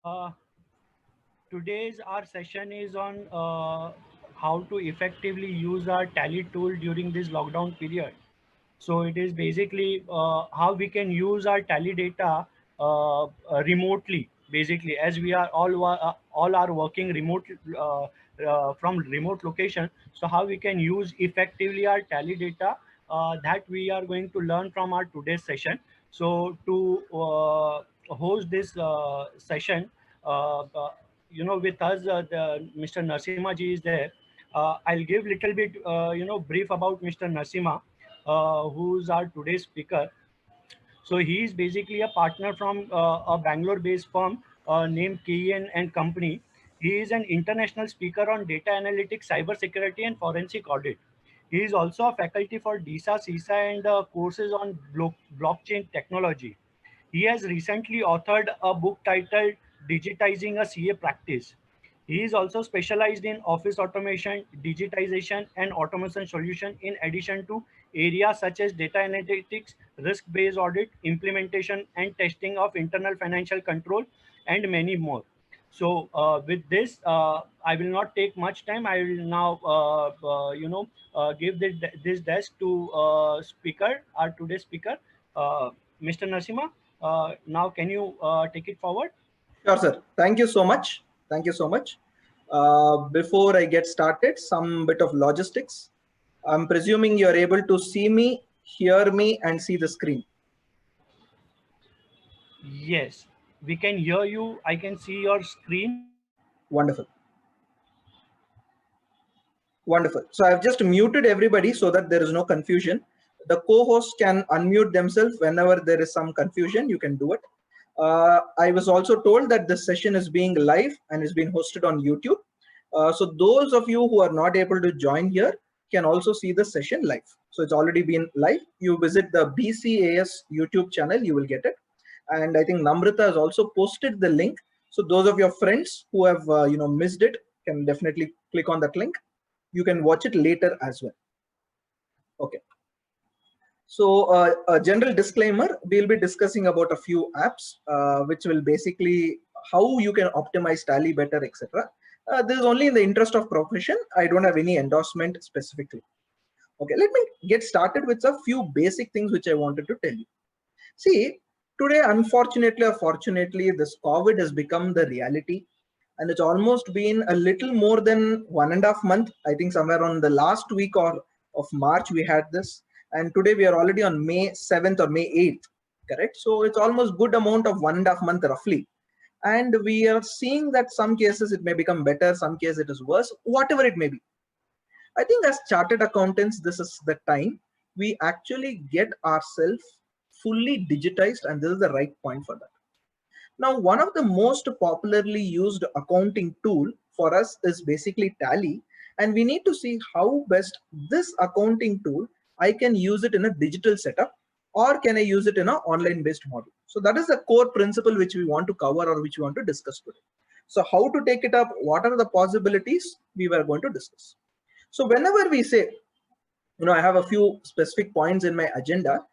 Uh, Today's our session is on how to effectively use our Tally tool during this lockdown period. So it is basically how we can use our Tally data remotely. Basically, as we are all are working remote from remote location. So how we can use effectively our Tally data that we are going to learn from our today's session. So to host this session, uh, with us, Mr. Narsima ji is there. I'll give little bit, brief about Mr. Narsima, who's our today's speaker. So he is basically a partner from a Bangalore-based firm named KEN and Company. He is an international speaker on data analytics, cybersecurity, and forensic audit. He is also a faculty for DISA, CISA, and courses on blockchain technology. He has recently authored a book titled Digitizing a CA Practice. He is also specialized in office automation, digitization, and automation solution in addition to areas such as data analytics, risk-based audit, implementation, and testing of internal financial control, and many more. So with this, I will not take much time. I will now, give this desk to our today's speaker, Mr. Nasima. Now, can you take it forward? Sure, sir. Thank you so much. Thank you so much. Before I get started, some bit of logistics. I'm presuming you're able to see me, hear me, and see the screen. Yes, we can hear you. I can see your screen. Wonderful. Wonderful. So I've just muted everybody so that there is no confusion. The co-host can unmute themselves whenever there is some confusion. You can do it. I was also told that this session is being live and is being hosted on YouTube. So those of you who are not able to join here can also see the session live. So it's already been live. You visit the BCAS YouTube channel, you will get it. And I think Namrata has also posted the link. So those of your friends who have missed it can definitely click on that link. You can watch it later as well. Okay. So a general disclaimer, we'll be discussing about a few apps, which will basically how you can optimize Tally better, etc. This is only in the interest of profession. I don't have any endorsement specifically. Okay, let me get started with a few basic things which I wanted to tell you. See, today, unfortunately or fortunately, this COVID has become the reality. And it's almost been a little more than 1.5 months. I think somewhere on the last week of March, we had this. And today we are already on May 7th or May 8th, correct? So it's almost good amount of 1.5 months roughly. And we are seeing that some cases it may become better, some cases it is worse, whatever it may be. I think as chartered accountants, this is the time we actually get ourselves fully digitized, and this is the right point for that. Now, one of the most popularly used accounting tool for us is basically Tally, and we need to see how best this accounting tool I can use it in a digital setup, or can I use it in an online based model. So that is the core principle which we want to cover or which we want to discuss today. So how to take it up, what are the possibilities, we were going to discuss. So whenever we say, I have a few specific points in my agenda,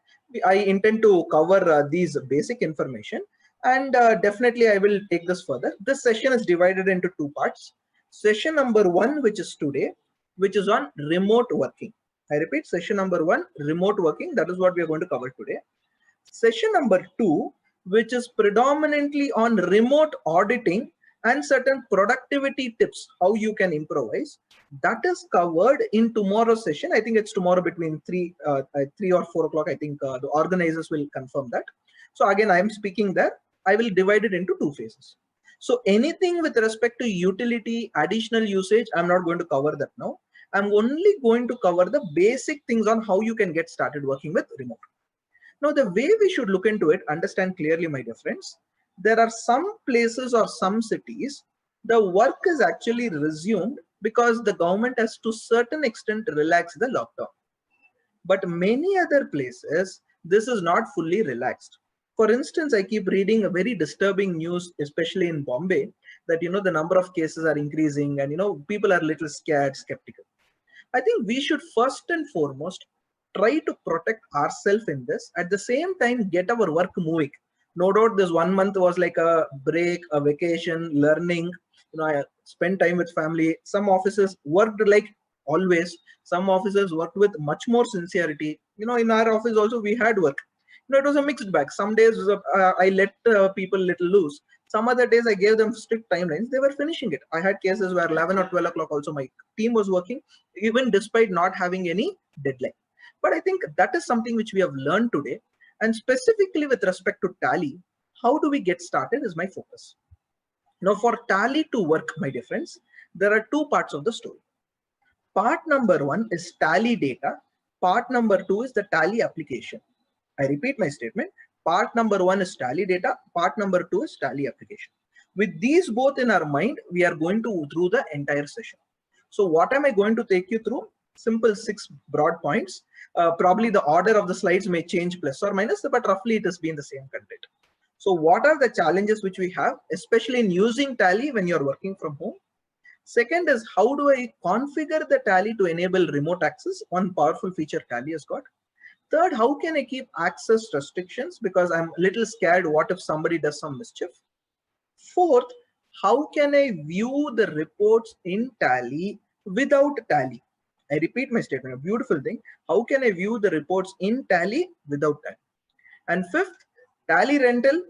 I intend to cover these basic information, and definitely I will take this further. This session is divided into two parts. Session number one, which is today, which is on remote working. I repeat, session number one, remote working. That is what we are going to cover today. Session number two, which is predominantly on remote auditing and certain productivity tips, how you can improvise. That is covered in tomorrow's session. I think it's tomorrow between 3 or 4 o'clock. I think the organizers will confirm that. So again, I am speaking there. I will divide it into two phases. So anything with respect to utility, additional usage, I'm not going to cover that now. I'm only going to cover the basic things on how you can get started working with remote. Now, the way we should look into it, understand clearly, my dear friends, there are some places or some cities, the work is actually resumed because the government has to certain extent relaxed the lockdown. But many other places, this is not fully relaxed. For instance, I keep reading a very disturbing news, especially in Bombay, that, the number of cases are increasing and, people are a little scared, skeptical. I think we should first and foremost try to protect ourselves in this. At the same time, get our work moving. No doubt this 1 month was like a break, a vacation, learning. I spent time with family. Some offices worked like always. Some offices worked with much more sincerity. In our office also we had work. It was a mixed bag. Some days I let people little loose. Some other days I gave them strict timelines. They were finishing it. I had cases where 11 or 12 o'clock also my team was working, even despite not having any deadline. But I think that is something which we have learned today. And specifically with respect to Tally, how do we get started is my focus. Now for Tally to work, my dear friends, there are two parts of the story. Part number one is Tally data. Part number two is the Tally application. I repeat my statement. Part number one is Tally data. Part number two is Tally application. With these both in our mind, we are going to through the entire session. So what am I going to take you through? Simple 6 broad points. Probably the order of the slides may change plus or minus, but roughly it has been the same content. So what are the challenges which we have, especially in using Tally when you're working from home? Second is, how do I configure the Tally to enable remote access? One powerful feature Tally has got. Third, how can I keep access restrictions because I'm a little scared what if somebody does some mischief? Fourth, how can I view the reports in Tally without Tally? I repeat my statement, a beautiful thing. How can I view the reports in Tally without Tally? And fifth, Tally rental,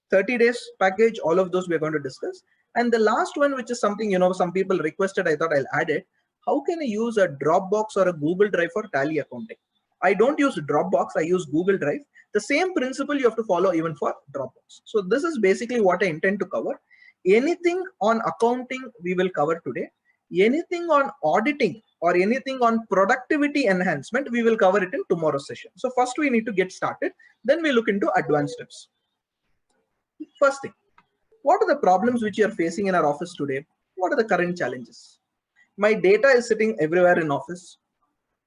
30 days package, all of those we're going to discuss. And the last one, which is something, some people requested, I thought I'll add it. How can I use a Dropbox or a Google Drive for Tally accounting? I don't use Dropbox, I use Google Drive. The same principle you have to follow even for Dropbox. So this is basically what I intend to cover. Anything on accounting we will cover today. Anything on auditing or anything on productivity enhancement, we will cover it in tomorrow's session. So first we need to get started. Then we look into advanced steps. First thing, what are the problems which you are facing in our office today? What are the current challenges? My data is sitting everywhere in office.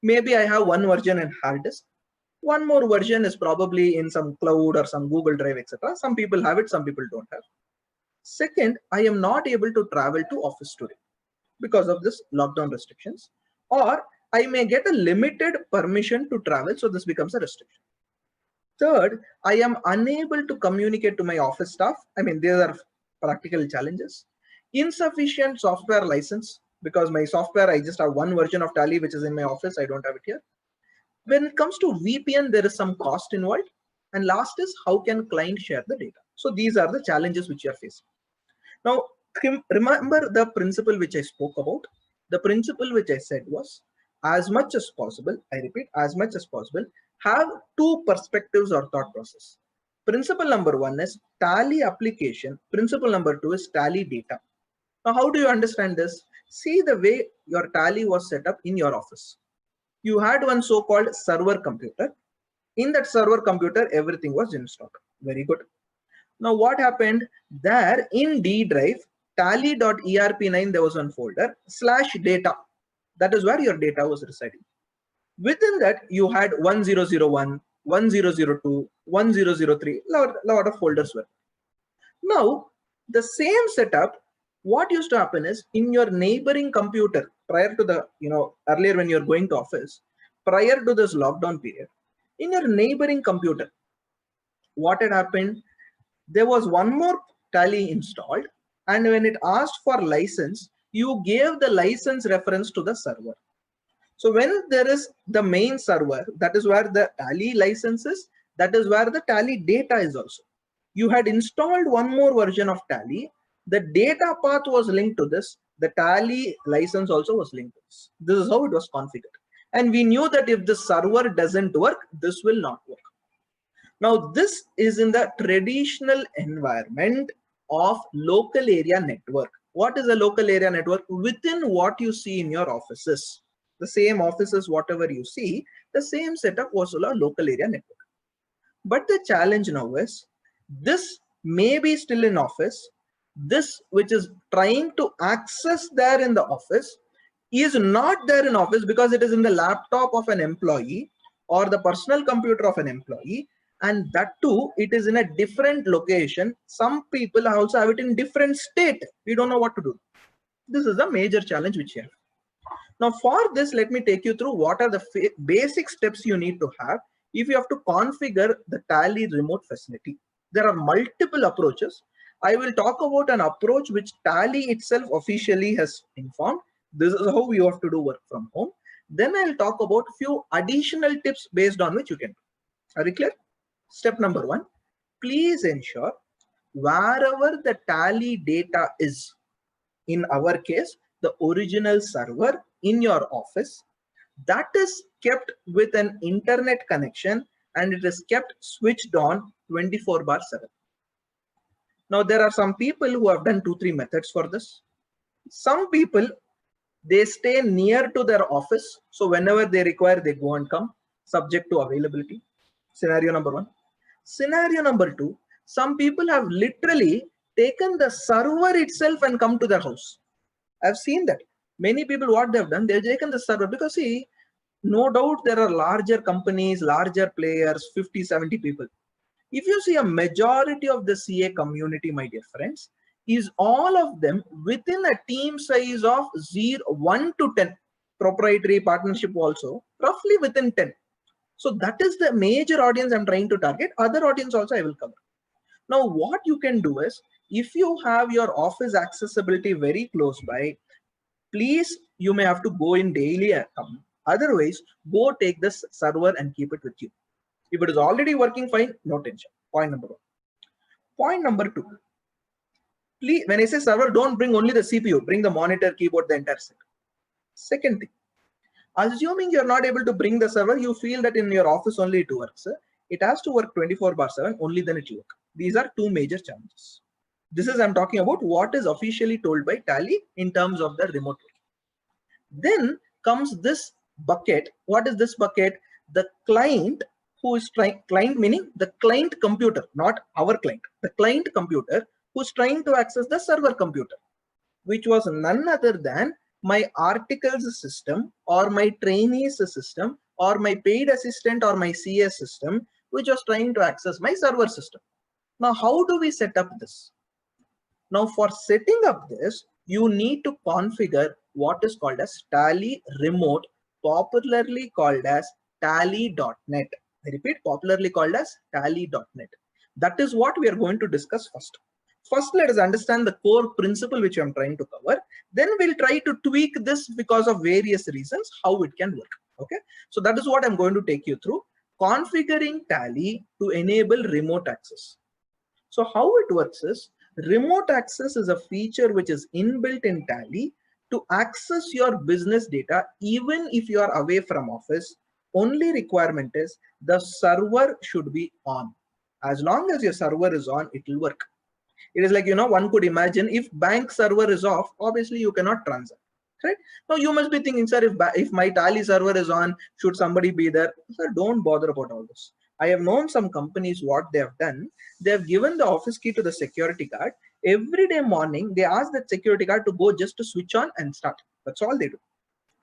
Maybe I have one version in hard disk. One more version is probably in some cloud or some Google Drive, etc. Some people have it, some people don't have. Second, I am not able to travel to office today because of this lockdown restrictions, or I may get a limited permission to travel, so this becomes a restriction. Third, I am unable to communicate to my office staff. I mean, these are practical challenges. Insufficient software license, because my software, I just have one version of Tally, which is in my office. I don't have it here. When it comes to VPN, there is some cost involved. And last is, how can client share the data? So these are the challenges which you are facing. Now, remember the principle which I spoke about. The principle which I said was, as much as possible, I repeat, as much as possible, have two perspectives or thought process. Principle number one is Tally application. Principle number two is Tally data. Now, how do you understand this? See the way your Tally was set up in your office. You had one so-called server computer. In that server computer, everything was installed. Very good. Now, what happened there in D drive, tally.erp9, there was one folder /data. That is where your data was residing. Within that, you had 1001, 1002, 1003, lot of folders were. Now, the same setup, what used to happen is in your neighboring computer prior to the, earlier when you're going to office, prior to this lockdown period, in your neighboring computer, what had happened? There was one more Tally installed, and when it asked for license, you gave the license reference to the server. So when there is the main server, that is where the Tally license is, that is where the Tally data is also. You had installed one more version of Tally, the data path was linked to this, the Tally license also was linked to this. This is how it was configured. And we knew that if the server doesn't work, this will not work. Now, this is in the traditional environment of local area network. What is a local area network? Within what you see in your offices. The same offices, whatever you see, the same setup was a local area network. But the challenge now is, this may be still in office. This which is trying to access there in the office is not there in office because it is in the laptop of an employee or the personal computer of an employee. And that too, it is in a different location. Some people also have it in different state. We don't know what to do. This is a major challenge which you have. Now for this, let me take you through what are the basic steps you need to have if you have to configure the Tally remote facility. There are multiple approaches. I will talk about an approach which Tally itself officially has informed. This is how you have to do work from home. Then I'll talk about few additional tips based on which you can do. Are you clear? Step number 1, please ensure wherever the Tally data is, in our case, the original server in your office, that is kept with an internet connection and it is kept switched on 24/7. Now, there are some people who have done 2-3 methods for this. Some people, they stay near to their office. So whenever they require, they go and come, subject to availability. Scenario number 1. Scenario number 2, some people have literally taken the server itself and come to their house. I've seen that. Many people, what they've done, they've taken the server because, see, no doubt there are larger companies, larger players, 50, 70 people. If you see a majority of the CA community, my dear friends, is all of them within a team size of 1 to 10, proprietary partnership also, roughly within 10. So that is the major audience I'm trying to target. Other audience also I will cover. Now, what you can do is, if you have your office accessibility very close by, please, you may have to go in daily and come. Otherwise, go take this server and keep it with you. If it is already working fine, no tension. Point number 1. Point number 2. Please, when I say server, don't bring only the CPU, bring the monitor, keyboard, the entire set. Second thing, assuming you're not able to bring the server, you feel that in your office only it works. It has to work 24/7, only then it will work. These are 2 major challenges. This is, I'm talking about what is officially told by Tally in terms of the remote work. Then comes this bucket. What is this bucket? The client who is trying, client meaning the client computer, not our client, the client computer who's trying to access the server computer, which was none other than my articles system or my trainees system or my paid assistant or my CS system, which was trying to access my server system. Now, how do we set up this? Now, for setting up this, you need to configure what is called as Tally Remote, popularly called as Tally.net. I repeat, popularly called as Tally.net. That is what we are going to discuss first. First, let us understand the core principle which I'm trying to cover. Then we'll try to tweak this because of various reasons, how it can work. Okay, so that is what I'm going to take you through. Configuring Tally to enable remote access. So how it works is, remote access is a feature which is inbuilt in Tally to access your business data even if you are away from office. Only requirement is the server should be on. As long as your server is on, it will work. It is like, one could imagine if bank server is off, obviously you cannot transact, right? Now you must be thinking, sir, if my Tally server is on, should somebody be there? Sir, don't bother about all this. I have known some companies, what they have done, they have given the office key to the security guard. Every day morning, they ask that security guard to go just to switch on and start. That's all they do.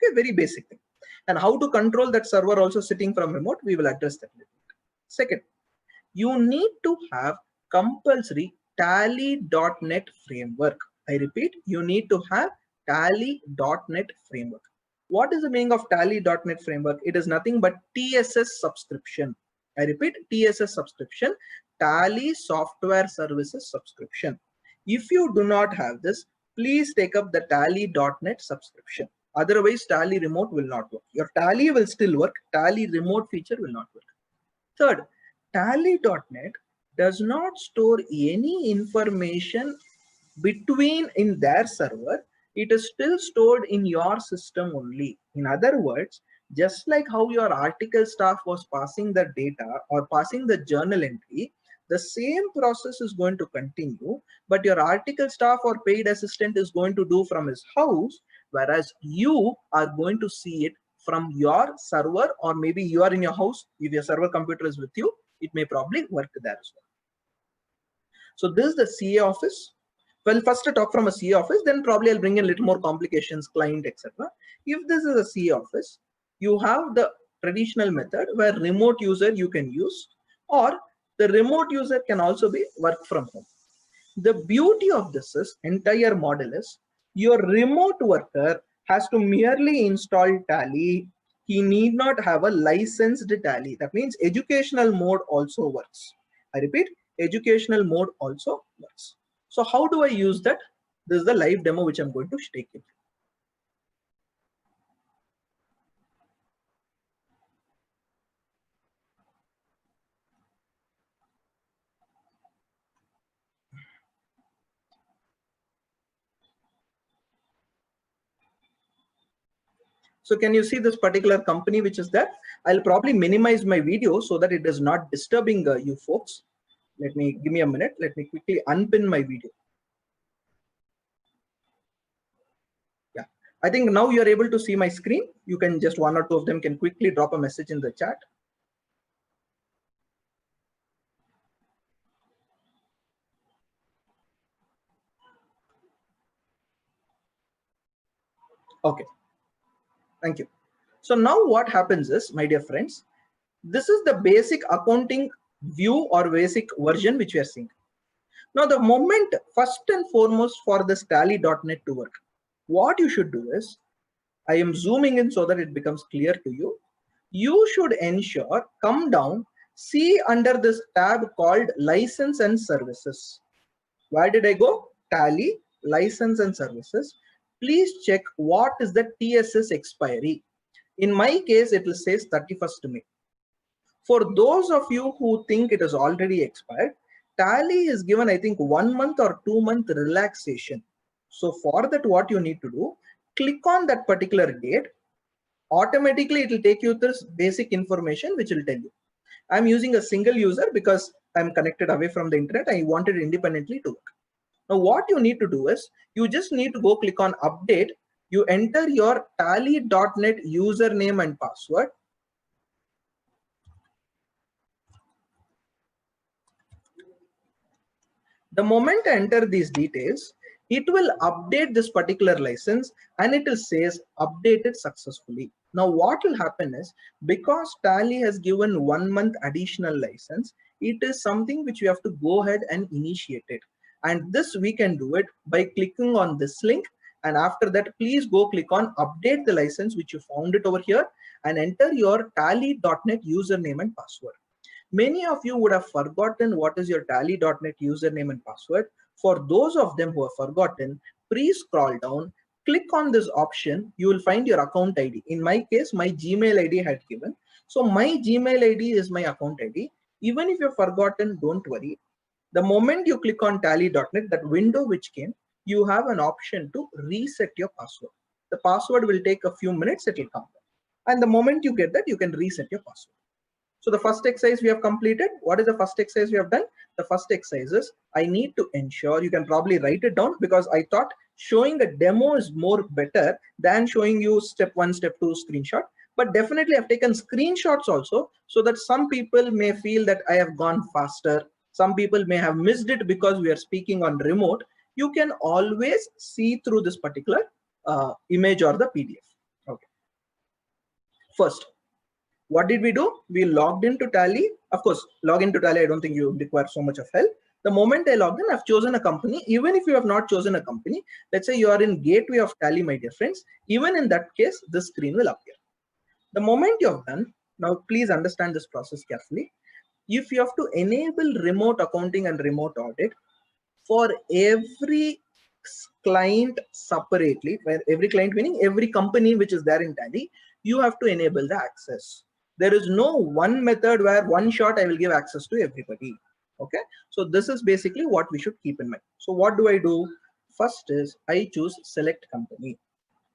Okay, very basic thing. And how to control that server also sitting from remote, we will address that later. Second, you need to have compulsory Tally.net framework. I repeat, you need to have Tally.net framework. What is the meaning of Tally.net framework? It is nothing but TSS subscription. I repeat, TSS subscription, Tally Software Services subscription. If you do not have this, please take up the Tally.net subscription. Otherwise, Tally Remote will not work. Your Tally will still work. Tally Remote feature will not work. Third, Tally.net does not store any information between in their server. It is still stored in your system only. In other words, just like how your article staff was passing the data or passing the journal entry, the same process is going to continue, but your article staff or paid assistant is going to do from his house, whereas you are going to see it from your server, or maybe you are in your house. If your server computer is with you, it may probably work there as well. So this is the CA office. Well, first to talk from a CA office, then probably I'll bring in a little more complications, client, etc. If this is a CA office, you have the traditional method where remote user you can use, or the remote user can also be work from home. The beauty of this is, entire model is, your remote worker has to merely install Tally. He need not have a licensed Tally. That means educational mode also works. I repeat, educational mode also works. So how do I use that? This is the live demo which I'm going to take you through. So can you see this particular company which is there? I'll probably minimize my video so that it is not disturbing you folks. Give me a minute. Let me quickly unpin my video. Yeah, I think now you're able to see my screen. You can just one or two of them can quickly drop a message in the chat. Okay, thank you. So now what happens is, my dear friends, this is the basic accounting view or basic version which we are seeing. Now the moment, first and foremost, for this tally.net to work, what you should do is, I am zooming in so that it becomes clear to you. You should ensure, come down, see under this tab called license and services. Where did I go? Tally, license and services. Please check what is the TSS expiry. In my case, it will say 31st May. For those of you who think it is already expired, Tally is given, I think, 1 month or 2 month relaxation. So for that, what you need to do, click on that particular date. Automatically, it will take you this basic information which will tell you. I'm using a single user because I'm connected away from the internet. I wanted independently to work. Now, what you need to do is you just need to go click on update. You enter your tally.net username and password. The moment I enter these details, it will update this particular license and it will says updated successfully. Now what will happen is, because Tally has given 1 month additional license, it is something which you have to go ahead and initiate it. And this we can do it by clicking on this link. And after that, please go click on update the license which you found it over here and enter your tally.net username and password. Many of you would have forgotten what is your tally.net username and password. For those of them who have forgotten, please scroll down, click on this option. You will find your account ID. In my case, my Gmail ID had given. So my Gmail ID is my account ID. Even if you've forgotten, don't worry. The moment you click on tally.net, that window which came, you have an option to reset your password. The password will take a few minutes, it will come. And the moment you get that, you can reset your password. So the first exercise we have completed. What is the first exercise we have done? The first exercise is, I need to ensure, you can probably write it down because I thought showing a demo is more better than showing you step 1, step 2 screenshot. But definitely I've taken screenshots also so that some people may feel that I have gone faster. Some people may have missed it because we are speaking on remote. You can always see through this particular image or the PDF. Okay. First, what did we do? We logged into Tally. Of course, log into Tally, I don't think you require so much of help. The moment I logged in, I've chosen a company. Even if you have not chosen a company, let's say you are in gateway of Tally, my dear friends, even in that case, this screen will appear. The moment you have done, now please understand this process carefully. If you have to enable remote accounting and remote audit for every client separately, where every client meaning every company which is there in Tally, you have to enable the access. There is no one method where one shot I will give access to everybody. Okay, so this is basically what we should keep in mind. So what do I do? First is I choose select company.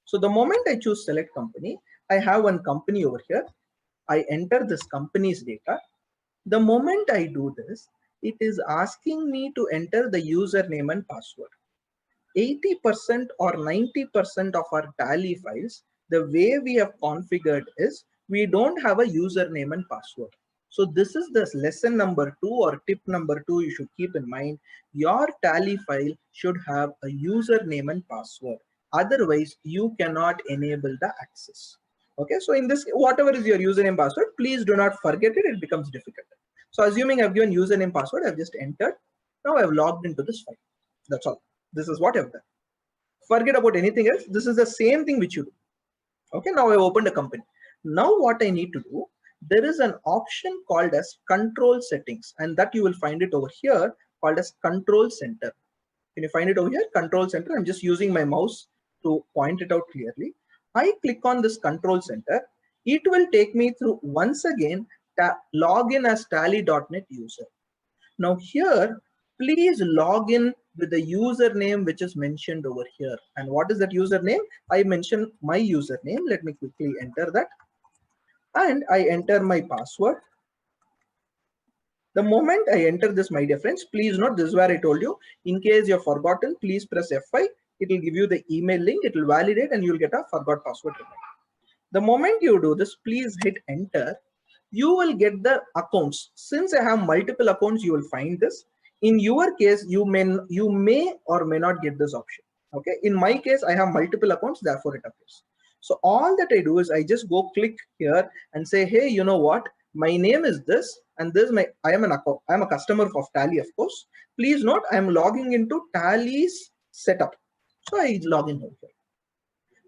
So the moment I choose select company, I have one company over here. I enter this company's data. The moment I do this, it is asking me to enter the username and password. 80% or 90% of our Tally files, the way we have configured is we don't have a username and password. So this is the lesson number 2 or tip number 2 you should keep in mind. Your Tally file should have a username and password. Otherwise, you cannot enable the access. Okay, so in this, whatever is your username password, please do not forget it. It becomes difficult. So assuming I've given username password, I've just entered. Now I've logged into this file. That's all. This is what I've done. Forget about anything else. This is the same thing which you do. Okay, now I've opened a company. Now what I need to do, there is an option called as control settings, and that you will find it over here called as control center. Can you find it over here? Control center. I'm just using my mouse to point it out clearly. I click on this control center. It will take me through once again, login as tally.net user. Now here, please log in with the username which is mentioned over here. And what is that username? I mentioned my username. Let me quickly enter that. And I enter my password. The moment I enter this, my dear friends, please note, this is where I told you, in case you've forgotten, please press F5. It will give you the email link. It will validate and you'll get a forgot password reminder. The moment you do this, please hit enter. You will get the accounts. Since I have multiple accounts, you will find this. In your case, you may or may not get this option. Okay. In my case, I have multiple accounts, therefore it appears. So all that I do is I just go click here and say, hey, you know what? My name is this, and this is I am a customer of Tally, of course. Please note, I am logging into Tally's setup. So I log in here.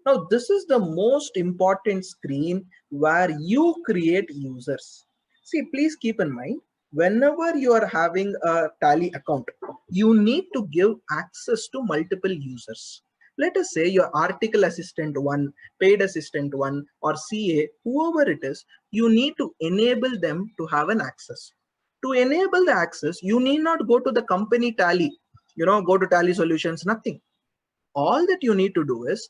Now, this is the most important screen where you create users. See, please keep in mind, whenever you are having a Tally account, you need to give access to multiple users. Let us say your article assistant 1, paid assistant 1, or CA, whoever it is, you need to enable them to have an access. To enable the access, you need not go to the company Tally, go to Tally Solutions, nothing. All that you need to do is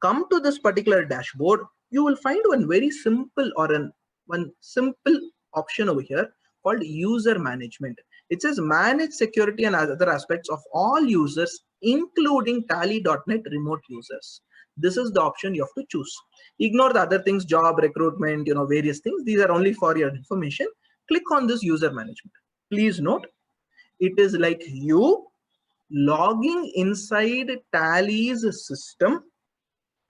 come to this particular dashboard. You will find one very simple one simple option over here called user management. It says manage security and other aspects of all users, including Tally.net remote users. This is the option you have to choose. Ignore the other things, job, recruitment, various things. These are only for your information. Click on this user management. Please note, it is like you logging inside Tally's system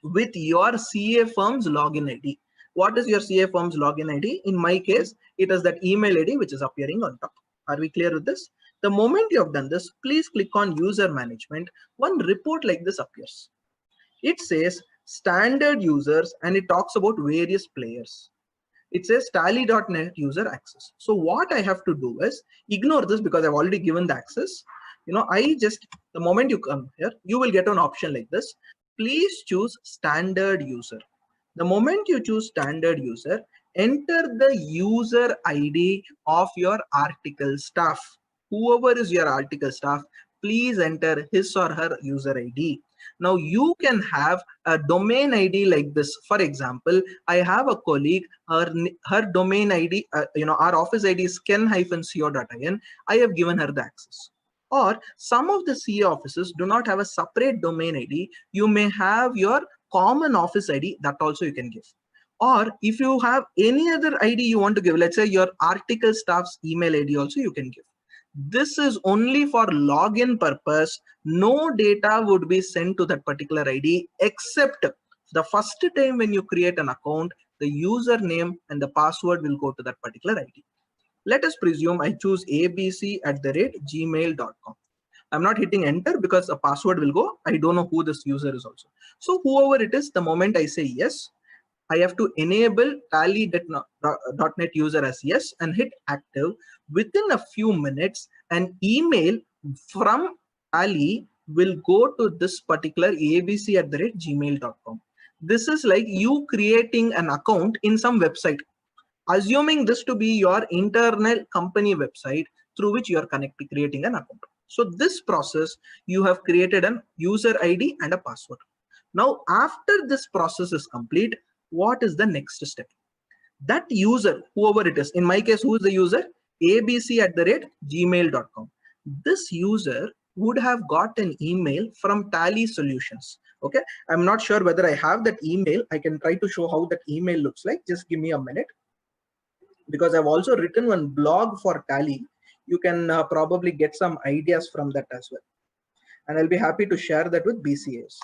with your CA firm's login ID. What is your CA firm's login ID? In my case, it is that email ID which is appearing on top. Are we clear with this? The moment you have done this, please click on user management. One report like this appears. It says standard users and it talks about various players. It says Tally.net user access. So what I have to do is ignore this because I've already given the access. The moment you come here, you will get an option like this. Please choose standard user. The moment you choose standard user, enter the user ID of your article staff. Whoever is your article staff, please enter his or her user ID. Now you can have a domain ID like this. For example, I have a colleague, her domain ID, our office ID is ken-co.in. I have given her the access. Or some of the CA offices do not have a separate domain ID. You may have your common office ID, that also you can give. Or if you have any other ID you want to give, let's say your article staff's email ID also you can give. This is only for login purpose. No data would be sent to that particular ID except the first time when you create an account, the username and the password will go to that particular ID. Let us presume I choose abc@gmail.com. I'm not hitting enter because a password will go. I don't know who this user is also. So whoever it is, the moment I say yes, I have to enable Tally.net user as yes and hit active. Within a few minutes, an email from Tally will go to this particular abc@gmail.com. This is like you creating an account in some website. Assuming this to be your internal company website through which you are creating an account. So this process, you have created an user ID and a password. Now, after this process is complete, what is the next step? That user, whoever it is, in my case, who is the user? abc@gmail.com. This user would have got an email from Tally Solutions. Okay, I'm not sure whether I have that email. I can try to show how that email looks like. Just give me a minute. Because I've also written one blog for Tally. You can probably get some ideas from that as well. And I'll be happy to share that with BCAs.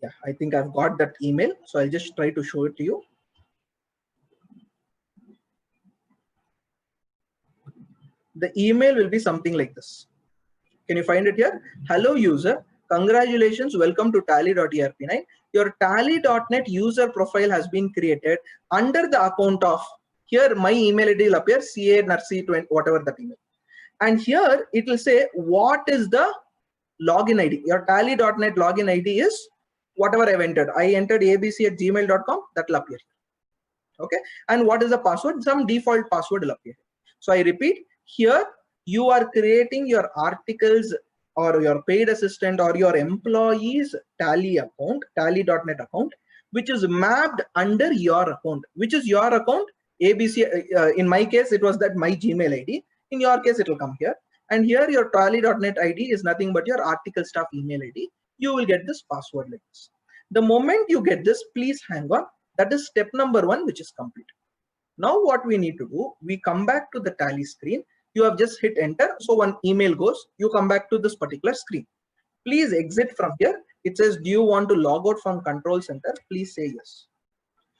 Yeah, I think I've got that email. So I'll just try to show it to you. The email will be something like this. Can you find it here? Hello user, congratulations, welcome to tally.erp9. Your tally.net user profile has been created under the account of, here my email ID will appear, ca.narsi20, whatever that email. And here it will say what is the login ID. Your tally.net login ID is whatever I've entered. I entered abc@gmail.com, that will appear. Okay. And what is the password? Some default password will appear. So I repeat, here you are creating your articles or your paid assistant or your employees tally account, tally.net account, which is mapped under your account. Which is your account? ABC. In my case, it was that my Gmail ID. In your case, it will come here. And here your tally.net ID is nothing but your article staff email ID. You will get this password like this. The moment you get this, please hang on. That is step number 1, which is complete. Now what we need to do, we come back to the tally screen. You have just hit enter. So when email goes, you come back to this particular screen. Please exit from here. It says, do you want to log out from control center? Please say yes.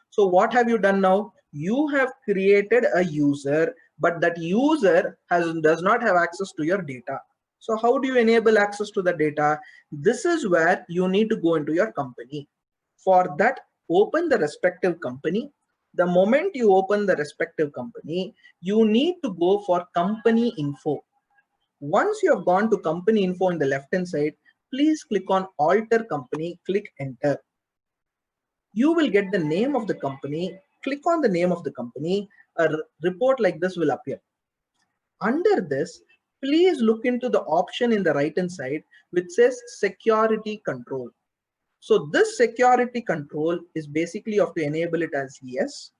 So what have you done now? You have created a user, but that user does not have access to your data. So how do you enable access to the data? This is where you need to go into your company. For that, open the respective company. The moment you open the respective company, you need to go for company info. Once you have gone to company info in the left hand side, please click on alter company, click enter. You will get the name of the company. Click on the name of the company. A report like this will appear. Under this, please look into the option in the right hand side which says security control. So this security control is basically you have to enable it as yes.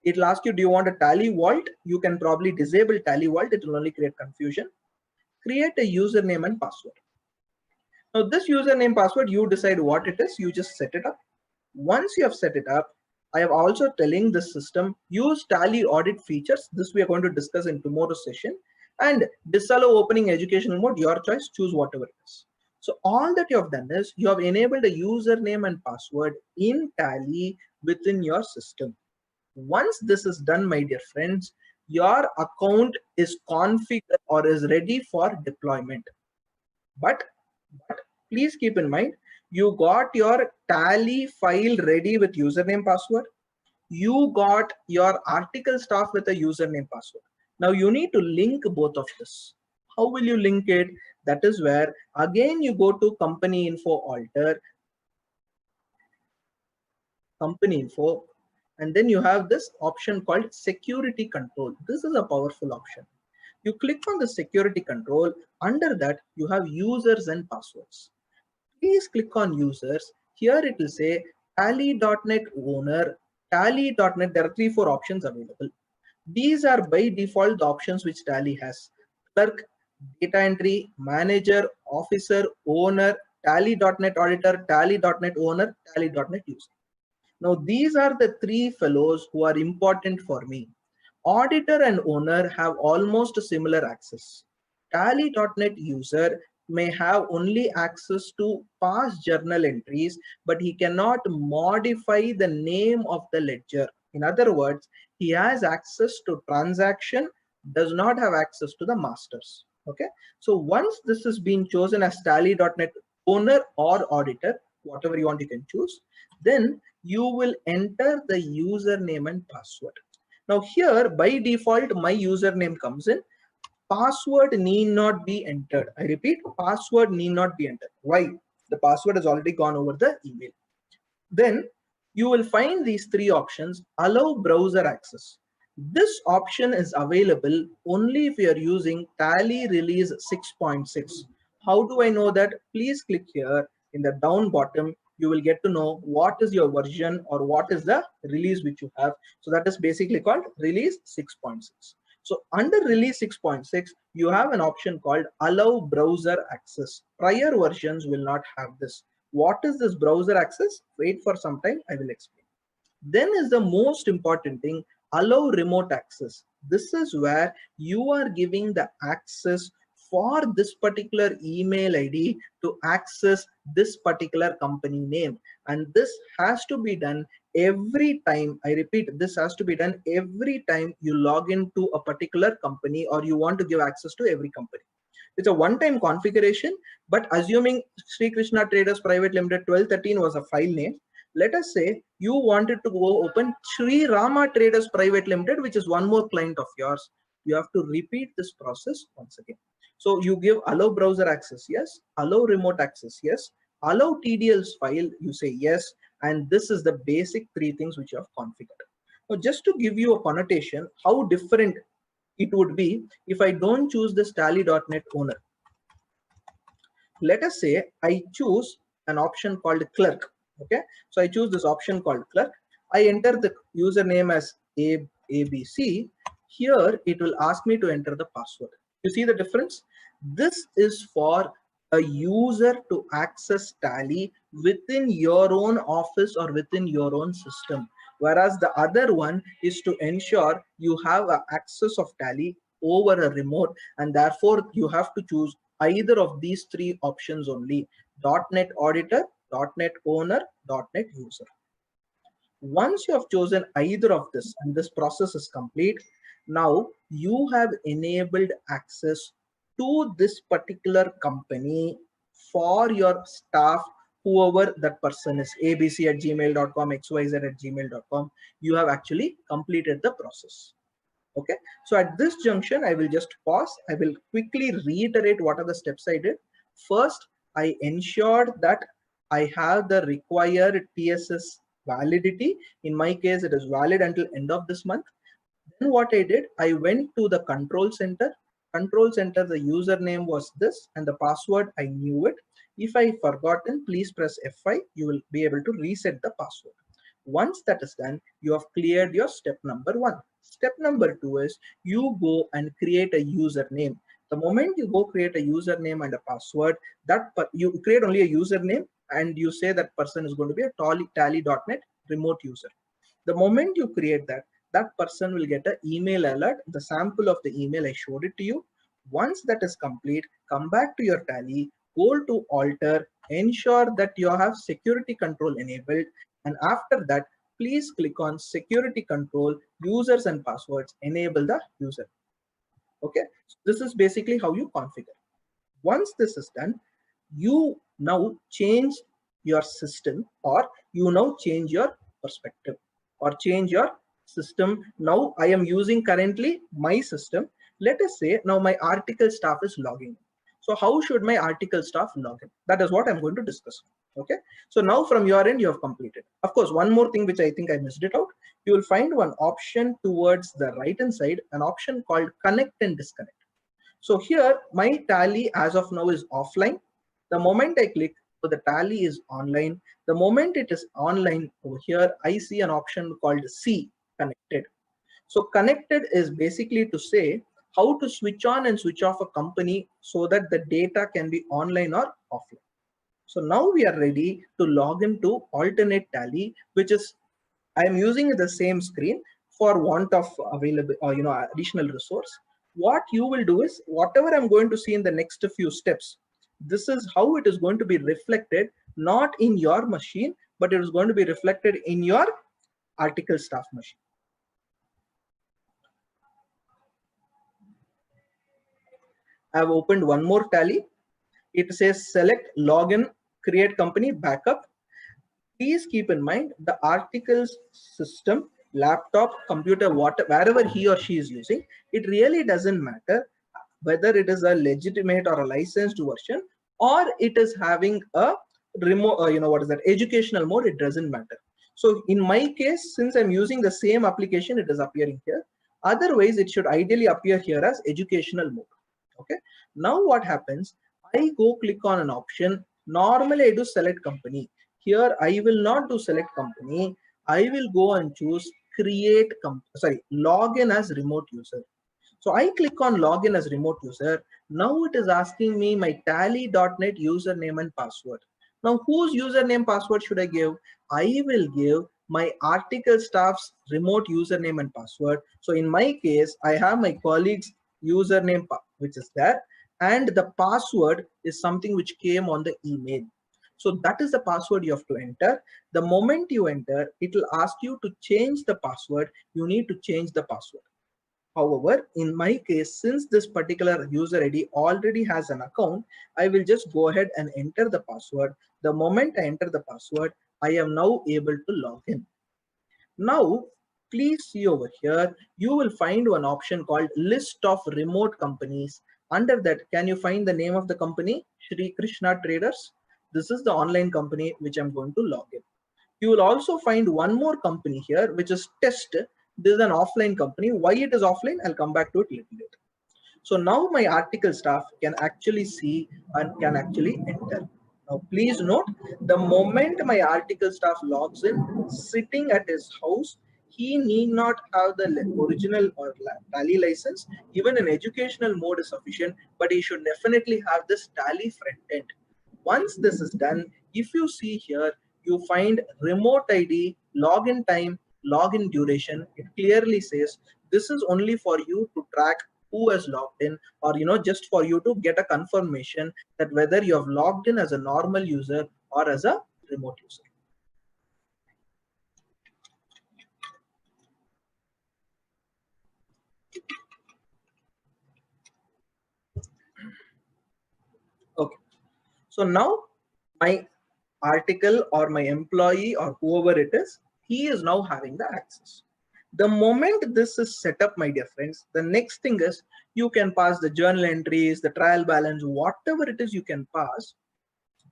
It'll ask you, do you want a tally vault? You can probably disable tally vault. It will only create confusion. Create a username and password. Now this username password, you decide what it is. You just set it up. Once you have set it up, I have also telling the system use tally audit features. This we are going to discuss in tomorrow's session. And disallow opening educational mode, your choice, choose whatever it is. So all that you have done is you have enabled a username and password in tally within your system. Once this is done, my dear friends, your account is configured or is ready for deployment. But please keep in mind, you got your tally file ready with username password. You got your article staff with a username password. Now you need to link both of this. How will you link it? That is where again you go to company info alter, company info, and then you have this option called security control. This is a powerful option. You click on the security control. Under that you have users and passwords. Please click on users. Here it will say tally.net owner, tally.net. There are 3-4 options available. These are by default the options which Tally has: clerk, data entry, manager, officer, owner, tally.net auditor, tally.net owner, tally.net user. Now these are the 3 fellows who are important for me. Auditor and owner have almost similar access. Tally.net user may have only access to past journal entries, but he cannot modify the name of the ledger. In other words, he has access to transaction, does not have access to the masters. Okay. So once this is being chosen as tally.net owner or auditor, whatever you want, you can choose. Then you will enter the username and password. Now here by default, my username comes in. Password need not be entered. I repeat, password need not be entered. Why? The password has already gone over the email. Then you will find these 3 options. Allow browser access. This option is available only if you are using Tally Release 6.6. How do I know that? Please click here in the down bottom. You will get to know what is your version or what is the release which you have. So that is basically called Release 6.6. So under Release 6.6, you have an option called Allow Browser Access. Prior versions will not have this. What is this browser access? Wait for some time, I will explain. Then is the most important thing, allow remote access. This is where you are giving the access for this particular email ID to access this particular company name. And this has to be done every time. I repeat, this has to be done every time you log into a particular company or you want to give access to every company. It's a one-time configuration, but assuming Sri Krishna Traders Private Limited 1213 was a file name, let us say you wanted to go open Sri Rama Traders Private Limited, which is one more client of yours. You have to repeat this process once again. So you give allow browser access, yes, allow remote access, yes, allow TDL's file, you say yes, and this is the basic three things which you have configured. Now, just to give you a connotation, how different it would be if I don't choose this tally.net owner. Let us say I choose an option called clerk. Okay, so I choose this option called clerk. I enter the username as ABC. Here it will ask me to enter the password. You see the difference? This is for a user to access Tally within your own office or within your own system, whereas the other one is to ensure you have access of Tally over a remote, and therefore you have to choose either of these three options only: .NET Auditor, .NET Owner, .NET User. Once you have chosen either of this and this process is complete, now you have enabled access to this particular company for your staff, whoever that person is, abc@gmail.com, xyz@gmail.com. You have actually completed the process. Okay, so at this junction, I will just pause. I will quickly reiterate what are the steps I did. First, I ensured that I have the required TSS validity. In my case, it is valid until end of this month. Then what I did, I went to the control center. Control center, the username was this and the password, I knew it. If I forgotten, please press F5. You will be able to reset the password. Once that is done, you have cleared your step number 1. Step number 2 is you go and create a username. The moment you go create a username and a password, that you create only a username and you say that person is going to be a tally.net remote user. The moment you create that, that person will get an email alert, the sample of the email I showed it to you. Once that is complete, come back to your Tally, go to alter, ensure that you have security control enabled, and after that, please click on security control, users and passwords, enable the user. Okay, so this is basically how you configure. Once this is done, you now change your system, or you now change your perspective or change your system. Now I am using currently my system. Let us say now my article staff is logging. So how should my article staff log in? That is what I'm going to discuss. Okay, so now from your end you have completed. Of course, one more thing which I think I missed it out. You will find one option towards the right hand side, an option called connect and disconnect. So here my Tally as of now is offline. The moment I click, so the Tally is online. The moment it is online over here, I see an option called C, connected. So connected is basically to say how to switch on and switch off a company so that the data can be online or offline. So now we are ready to log into alternate Tally, which is I am using the same screen for want of available additional resource. What you will do is whatever I'm going to see in the next few steps, this is how it is going to be reflected, not in your machine, but it is going to be reflected in your article staff machine. I have opened one more Tally. It says select login, create company, backup. Please keep in mind the articles system, laptop, computer, wherever he or she is using, it really doesn't matter whether it is a legitimate or a licensed version or it is having a remote, educational mode, it doesn't matter. So in my case, since I'm using the same application, it is appearing here. Otherwise, it should ideally appear here as educational mode. Okay. Now what happens? I go click on an option. Normally I do select company. Here I will not do select company. I will go and choose create login as remote user. So I click on login as remote user. Now it is asking me my tally.net username and password. Now whose username password should I give? I will give my article staff's remote username and password. So in my case, I have my colleague's username which is there. and the password is something which came on the email. So that is the password you have to enter. The moment you enter, it will ask you to change the password. You need to change the password. However, in my case, since this particular user ID already has an account, I will just go ahead and enter the password. The moment I enter the password, I am now able to log in. Now, please see over here, you will find one option called list of remote companies. Under that, can you find the name of the company? Shri Krishna Traders. This is the online company which I'm going to log in. You will also find one more company here, which is Test. This is an offline company. Why it is offline? I'll come back to it a little later. So now my article staff can actually see and can actually enter. Now please note, the moment my article staff logs in, sitting at his house, he need not have the original or Tally license. Even in educational mode is sufficient, but he should definitely have this Tally front end. Once this is done, if you see here, you find remote ID, login time, login duration. It clearly says this is only for you to track who has logged in, or just for you to get a confirmation that whether you have logged in as a normal user or as a remote user. Okay, so now my article or my employee or whoever it is, he is now having the access. The moment this is set up, my dear friends, the next thing is you can pass the journal entries, the trial balance, whatever it is you can pass.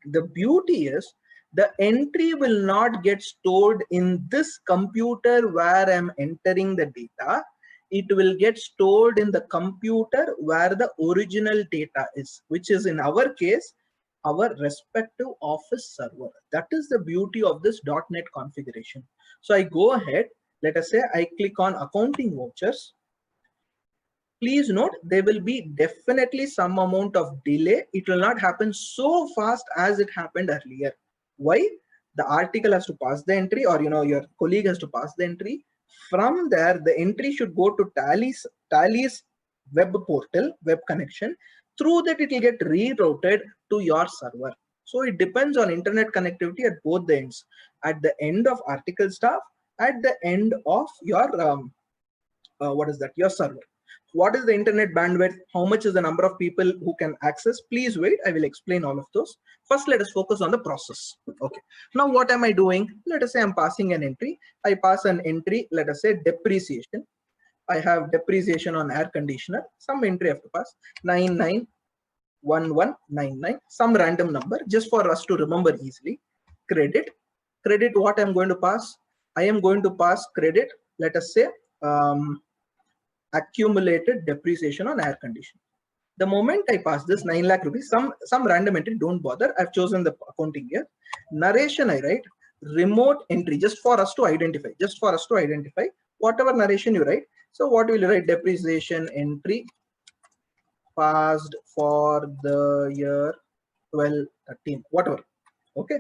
The beauty is the entry will not get stored in this computer where I'm entering the data. It will get stored in the computer where the original data is, which is in our case, our respective office server. That is the beauty of this .NET configuration. So I go ahead, let us say I click on accounting vouchers. Please note, there will be definitely some amount of delay. It will not happen so fast as it happened earlier. Why? The article has to pass the entry, or your colleague has to pass the entry. From there, the entry should go to Tally's web portal, web connection. Through that, it will get rerouted to your server. So it depends on internet connectivity at both the ends. At the end of article staff, at the end of your your server. What is the internet bandwidth? How much is the number of people who can access? Please wait, I will explain all of those. First, let us focus on the process. Okay, now what am I doing? Let us say I'm passing an entry. I pass an entry, let us say depreciation. I have depreciation on air conditioner. Some entry I have to pass, 991199, some random number, just for us to remember easily. Credit what I'm going to pass? I am going to pass credit, let us say accumulated depreciation on air conditioner. The moment I pass this 9 lakh rupees, some random entry, don't bother. I've chosen the accounting here. Narration I write, remote entry, just for us to identify, whatever narration you write. So what will you write? Depreciation entry passed for the year 12-13, whatever. Okay.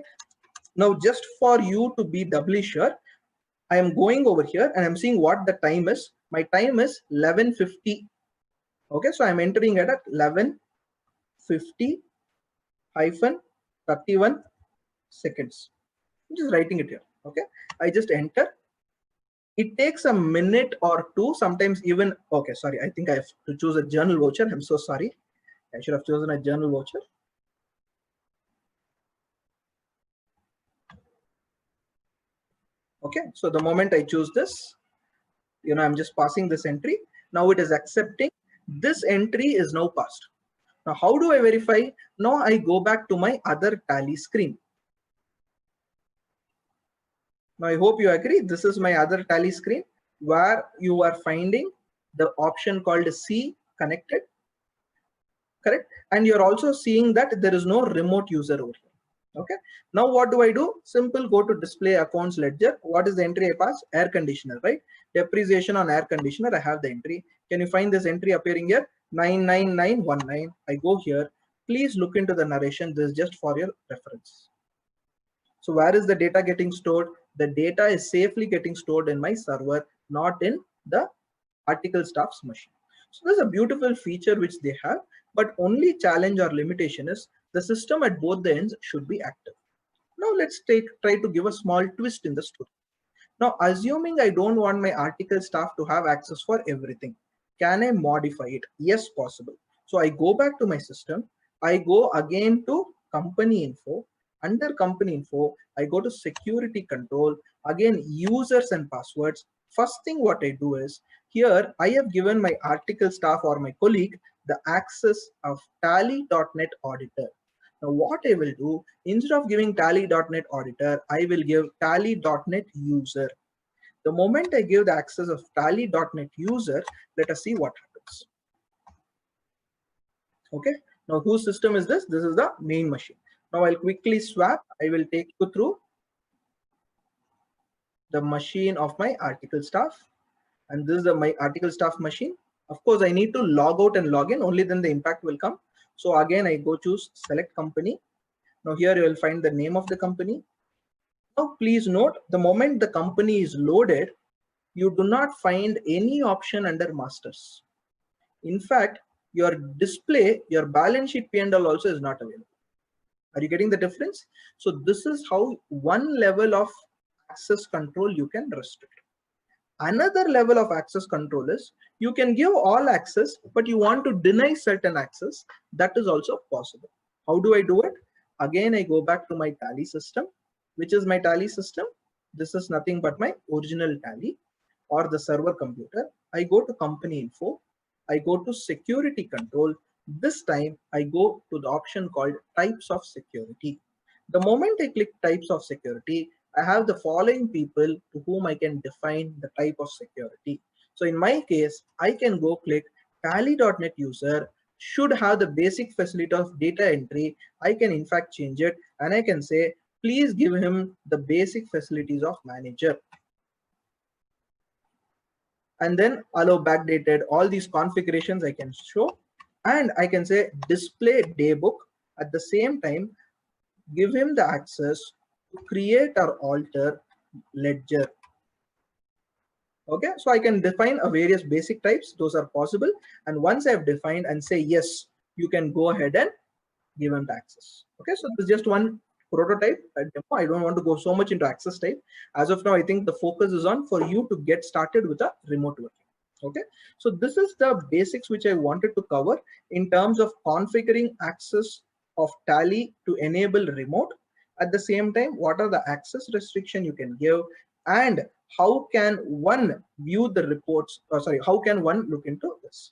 Now just for you to be doubly sure, I am going over here and I'm seeing what the time is. My time is 11:50. Okay, so I'm entering at 11:50-31 seconds. I'm just writing it here. Okay, I just enter. It takes a minute or two, sometimes even. Okay, sorry, I think I have to choose a journal voucher. I'm so sorry. I should have chosen a journal voucher. Okay, so the moment I choose this, I'm just passing this entry. Now it is accepting. This entry is now passed. Now how do I verify? Now I go back to my other Tally screen. Now I hope you agree. This is my other Tally screen where you are finding the option called C connected. Correct? And you're also seeing that there is no remote user over here. Okay, now what do I do? Simple, go to display accounts ledger. What is the entry I pass? Air conditioner, right? Depreciation on air conditioner, I have the entry. Can you find this entry appearing here? 99919. I go here. Please look into the narration. This is just for your reference. So where is the data getting stored? The data is safely getting stored in my server, not in the article staff's machine. So there's a beautiful feature which they have. but only challenge or limitation is the system at both the ends should be active. Now let's try to give a small twist in the story. Now, assuming I don't want my article staff to have access for everything, can I modify it? Yes, possible. So I go back to my system. I go again to company info. Under company info, I go to security control. Again, users and passwords. First thing what I do is, here I have given my article staff or my colleague the access of tally.net auditor. Now what I will do, instead of giving tally.net auditor, I will give tally.net user. The moment I give the access of tally.net user, let us see what happens. Okay, now whose system is this? This is the main machine. Now I'll quickly swap. I will take you through the machine of my article staff. And this is my article staff machine. Of course, I need to log out and log in, only then the impact will come. So again, I go choose select company. Now here you will find the name of the company. Now please note, the moment the company is loaded, you do not find any option under masters. In fact, your display, your balance sheet P&L also is not available. Are you getting the difference? So this is how one level of access control you can restrict. Another level of access control is you can give all access, but you want to deny certain access. That is also possible. How do I do it? Again, I go back to my tally system. Which is my tally system? This is nothing but my original tally or the server computer. I go to company info. I go to security control. This time I go to the option called types of security. The moment I click types of security, I have the following people to whom I can define the type of security. So in my case, I can go click tally.net user should have the basic facility of data entry. I can in fact change it and I can say, please give him the basic facilities of manager. And then allow backdated, all these configurations I can show. And I can say display daybook. At the same time, give him the access to create or alter ledger. Okay, so I can define a various basic types. Those are possible. And once I've defined and say, yes, you can go ahead and give him the access. Okay, so this is just one prototype. I don't want to go so much into access type. As of now, I think the focus is on for you to get started with a remote working. Okay, so this is the basics which I wanted to cover in terms of configuring access of Tally to enable remote. At the same time, what are the access restriction you can give, and how can one view the reports, how can one look into this?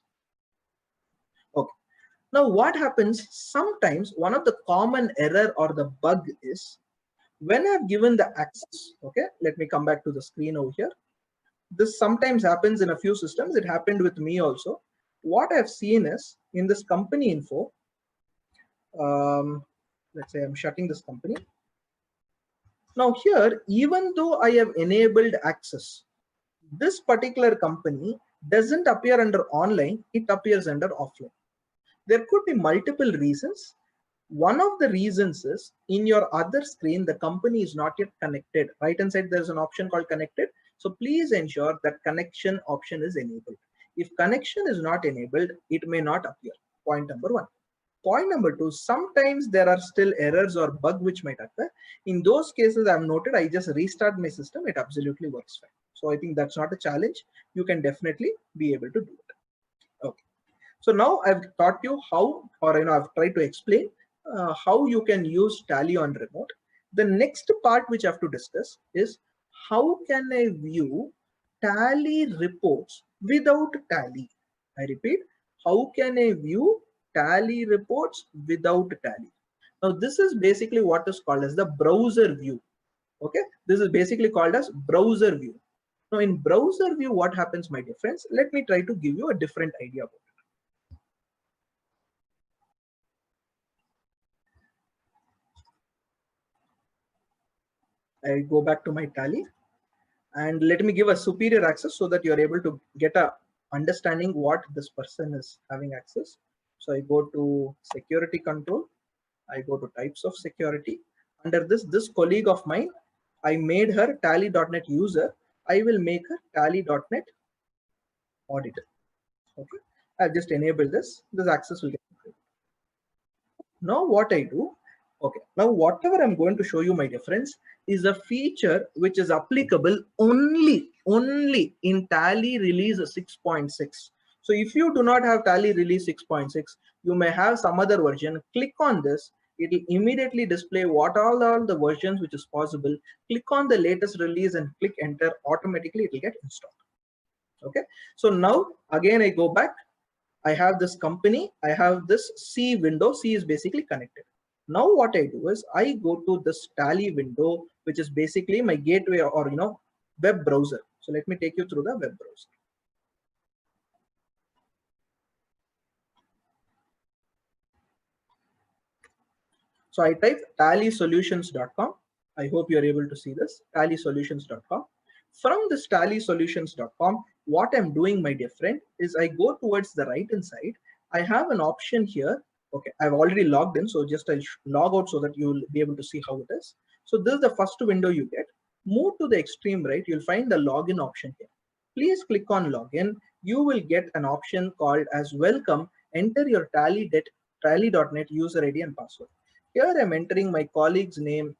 Okay. Now what happens sometimes, one of the common error or the bug is when I've given the access, okay, let me come back to the screen over here. This sometimes happens in a few systems. It happened with me also. What I've seen is in this company info, let's say I'm shutting this company. Now here, even though I have enabled access, this particular company doesn't appear under online, it appears under offline. There could be multiple reasons. One of the reasons is in your other screen, the company is not yet connected. Right hand side, there's an option called connected. So please ensure that connection option is enabled. If connection is not enabled, it may not appear. Point number one. Point number two, sometimes there are still errors or bug which might occur. In those cases, I've noted, I just restart my system. It absolutely works fine. So I think that's not a challenge. You can definitely be able to do it. Okay. So now I've taught you how, or I've tried to explain how you can use Tally on remote. The next part which I have to discuss is how can I view Tally reports without Tally? I repeat, how can I view Tally reports without Tally? Now this is basically what is called as the browser view. Okay, this is basically called as browser view. Now in browser view, what happens, my dear friends? Let me try to give you a different idea about it. I go back to my Tally and let me give a superior access so that you're able to get a understanding what this person is having access. So I go to security control. I go to types of security. Under this colleague of mine, I made her tally.net user. I will make her tally.net auditor. Okay. I've just enabled this. This access will get created. Now what I do, okay, now whatever I'm going to show you, my dear friends, is a feature which is applicable only in Tally release 6.6. So if you do not have Tally release 6.6, you may have some other version. Click on this, it will immediately display what all the versions which is possible. Click on the latest release and click enter, automatically it will get installed. Okay, so now again I go back, I have this company, I have this C window. C is basically connected. Now what I do is I go to this Tally window, which is basically my gateway or web browser. So let me take you through the web browser. So I type tallysolutions.com. I hope you are able to see this, tallysolutions.com. From this tallysolutions.com, what I'm doing, my dear friend, is I go towards the right hand side. I have an option here. Okay, I've already logged in, so just I'll log out so that you'll be able to see how it is. So this is the first window you get. Move to the extreme right, you'll find the login option here. Please click on login. You will get an option called as welcome. Enter your tally.net user ID and password. Here I'm entering my colleague's name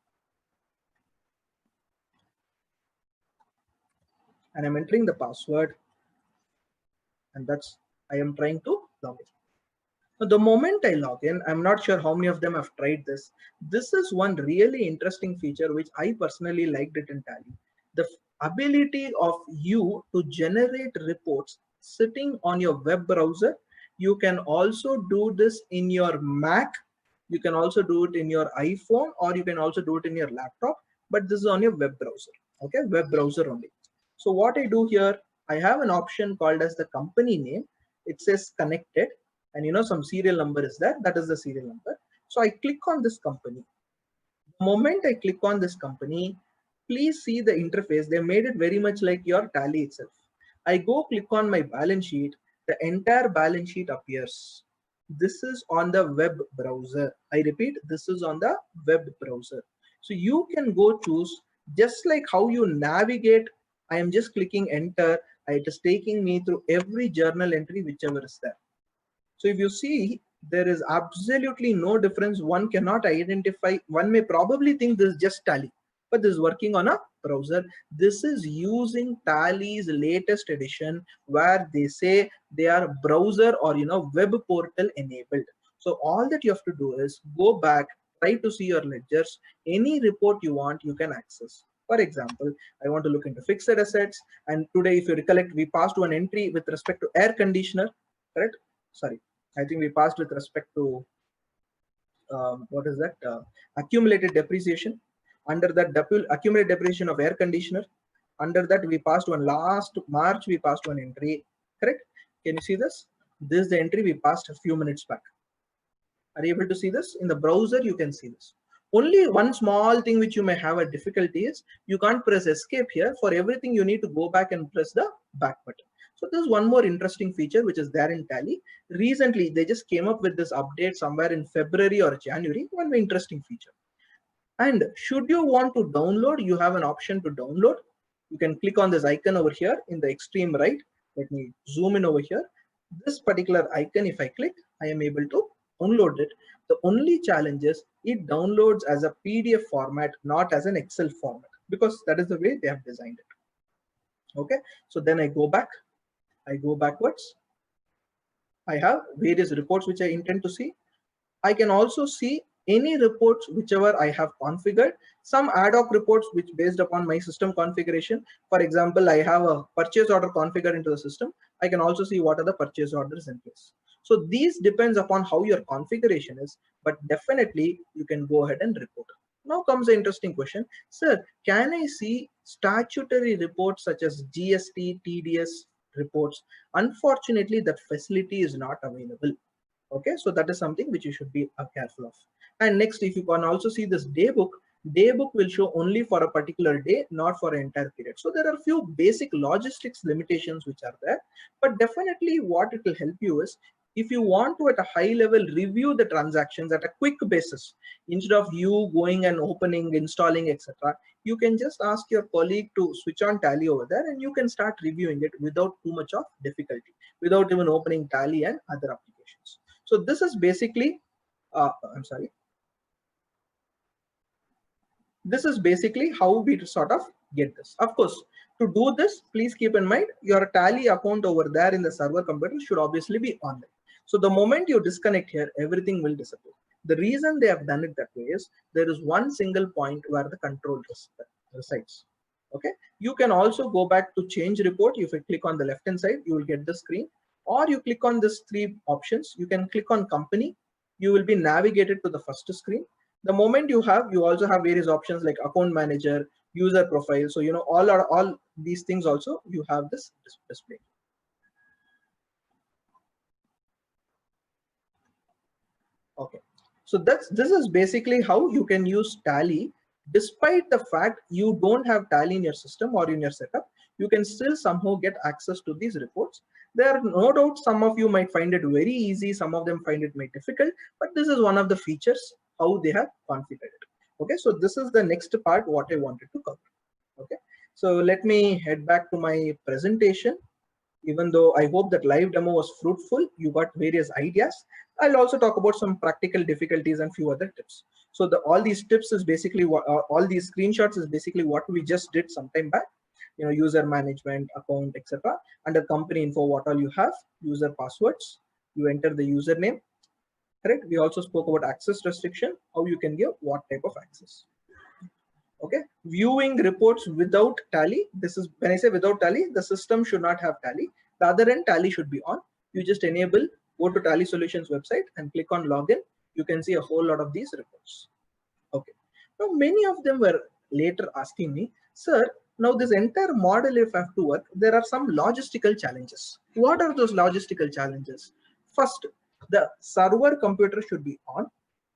and I'm entering the password, and that's I am trying to log in. Now, the moment I log in, I'm not sure how many of them have tried this. This is one really interesting feature which I personally liked it in Tally. The ability of you to generate reports sitting on your web browser. You can also do this in your Mac. You can also do it in your iPhone, or you can also do it in your laptop, but this is on your web browser. Okay, web browser only. So what I do here, I have an option called as the company name. It says connected, and some serial number is there. That is the serial number. So I click on this company. The moment I click on this company, please see the interface. They made it very much like your Tally itself. I go click on my balance sheet. The entire balance sheet appears. This is on the web browser. I repeat, this is on the web browser. So you can go choose, just like how you navigate. I am just clicking enter. It is taking me through every journal entry whichever is there. So if you see, there is absolutely no difference. One cannot identify. One may probably think this is just Tally, but this is working on a browser. This is using Tally's latest edition, where they say they are browser or web portal enabled. So all that you have to do is go back, try to see your ledgers. Any report you want, you can access. For example, I want to look into fixed assets, and today, if you recollect, we passed one entry with respect to air conditioner, correct? Sorry, I think we passed with respect to what is that, accumulated depreciation. Under that accumulated depreciation of air conditioner, under that we passed one last March. We passed one entry, correct? Can you see this? This is the entry we passed a few minutes back. Are you able to see this? In the browser you can see this. Only one small thing which you may have a difficulty is you can't press escape here. For everything you need to go back and press the back button. So there's one more interesting feature which is there in Tally. Recently they just came up with this update somewhere in February or January. One very interesting feature. And should you want to download, you have an option to download. You can click on this icon over here in the extreme right. Let me zoom in over here. This particular icon, if I click, I am able to download it. The only challenge is it downloads as a PDF format, not as an Excel format, because that is the way they have designed it. Okay, so then I go back, I go backwards. I have various reports which I intend to see. I can also see any reports whichever I have configured. Some ad hoc reports which based upon my system configuration. For example, I have a purchase order configured into the system. I can also see what are the purchase orders in place. So these depends upon how your configuration is, but definitely you can go ahead and report. Now comes the interesting question. Sir, can I see statutory reports such as GST, TDS reports? Unfortunately, that facility is not available. Okay, so that is something which you should be careful of. And next, if you can also see this daybook will show only for a particular day, not for an entire period. So there are a few basic logistics limitations which are there, but definitely what it will help you is, if you want to at a high level review the transactions at a quick basis, instead of you going and opening, installing, etc., you can just ask your colleague to switch on Tally over there, and you can start reviewing it without too much of difficulty, without even opening Tally and other applications. So this is basically I'm sorry. This is basically how we sort of get this. Of course, to do this, please keep in mind your Tally account over there in the server computer should obviously be online. So the moment you disconnect here, everything will disappear. The reason they have done it that way is there is one single point where the control resides. Okay, you can also go back to change report. If you click on the left hand side, you will get the screen, or you click on these three options. You can click on company. You will be navigated to the first screen. The moment you also have various options like account manager, user profile. So all these things also you have this display. Okay, so this is basically how you can use Tally. Despite the fact you don't have Tally in your system or in your setup, you can still somehow get access to these reports. There are no doubt some of you might find it very easy, some of them find it very difficult, but this is one of the features how they have configured it. Okay, so this is the next part what I wanted to cover. Okay, so let me head back to my presentation. Even though I hope that live demo was fruitful, you got various ideas. I'll also talk about some practical difficulties and few other tips. So all these tips is basically what all these screenshots is basically what we just did some time back. User management, account, etc. Under company info, what all you have, user passwords, you enter the username, correct? We also spoke about access restriction, how you can give what type of access. Okay, viewing reports without Tally. This is when I say without Tally, the system should not have Tally. The other end Tally should be on. You just enable, go to Tally Solutions website and click on login. You can see a whole lot of these reports. Okay, now many of them were later asking me, sir, now this entire model if I have to work, there are some logistical challenges. What are those logistical challenges? First, the server computer should be on.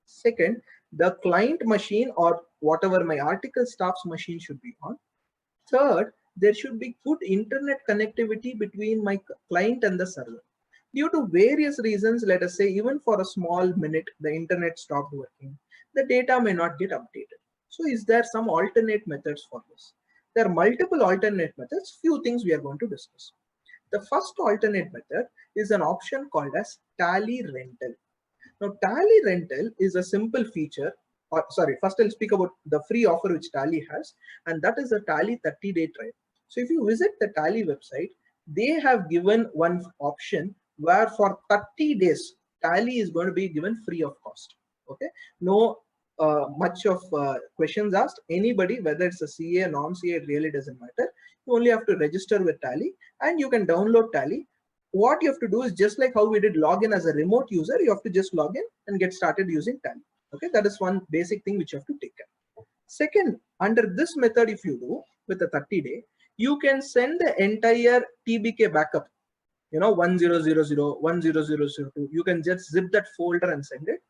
Second, the client machine or whatever my article staff's machine should be on. Third, there should be good internet connectivity between my client and the server. Due to various reasons, let us say even for a small minute, the internet stopped working. The data may not get updated. So is there some alternate methods for this? There are multiple alternate methods. Few things we are going to discuss. The first alternate method is an option called as Tally Rental. Now, Tally Rental is a simple feature, or sorry, first I'll speak about the free offer which Tally has, and that is a Tally 30-day trial. So if you visit the Tally website, they have given one option where for 30 days, Tally is going to be given free of cost. Okay, no much of questions asked. Anybody, whether it's a CA, non-CA, it really doesn't matter. You only have to register with Tally and you can download Tally. What you have to do is just like how we did login as a remote user, you have to just log in and get started using Tally. Okay, that is one basic thing which you have to take care. Second, under this method, if you do with a 30-day, you can send the entire TBK backup, 1000, 10002. You can just zip that folder and send it,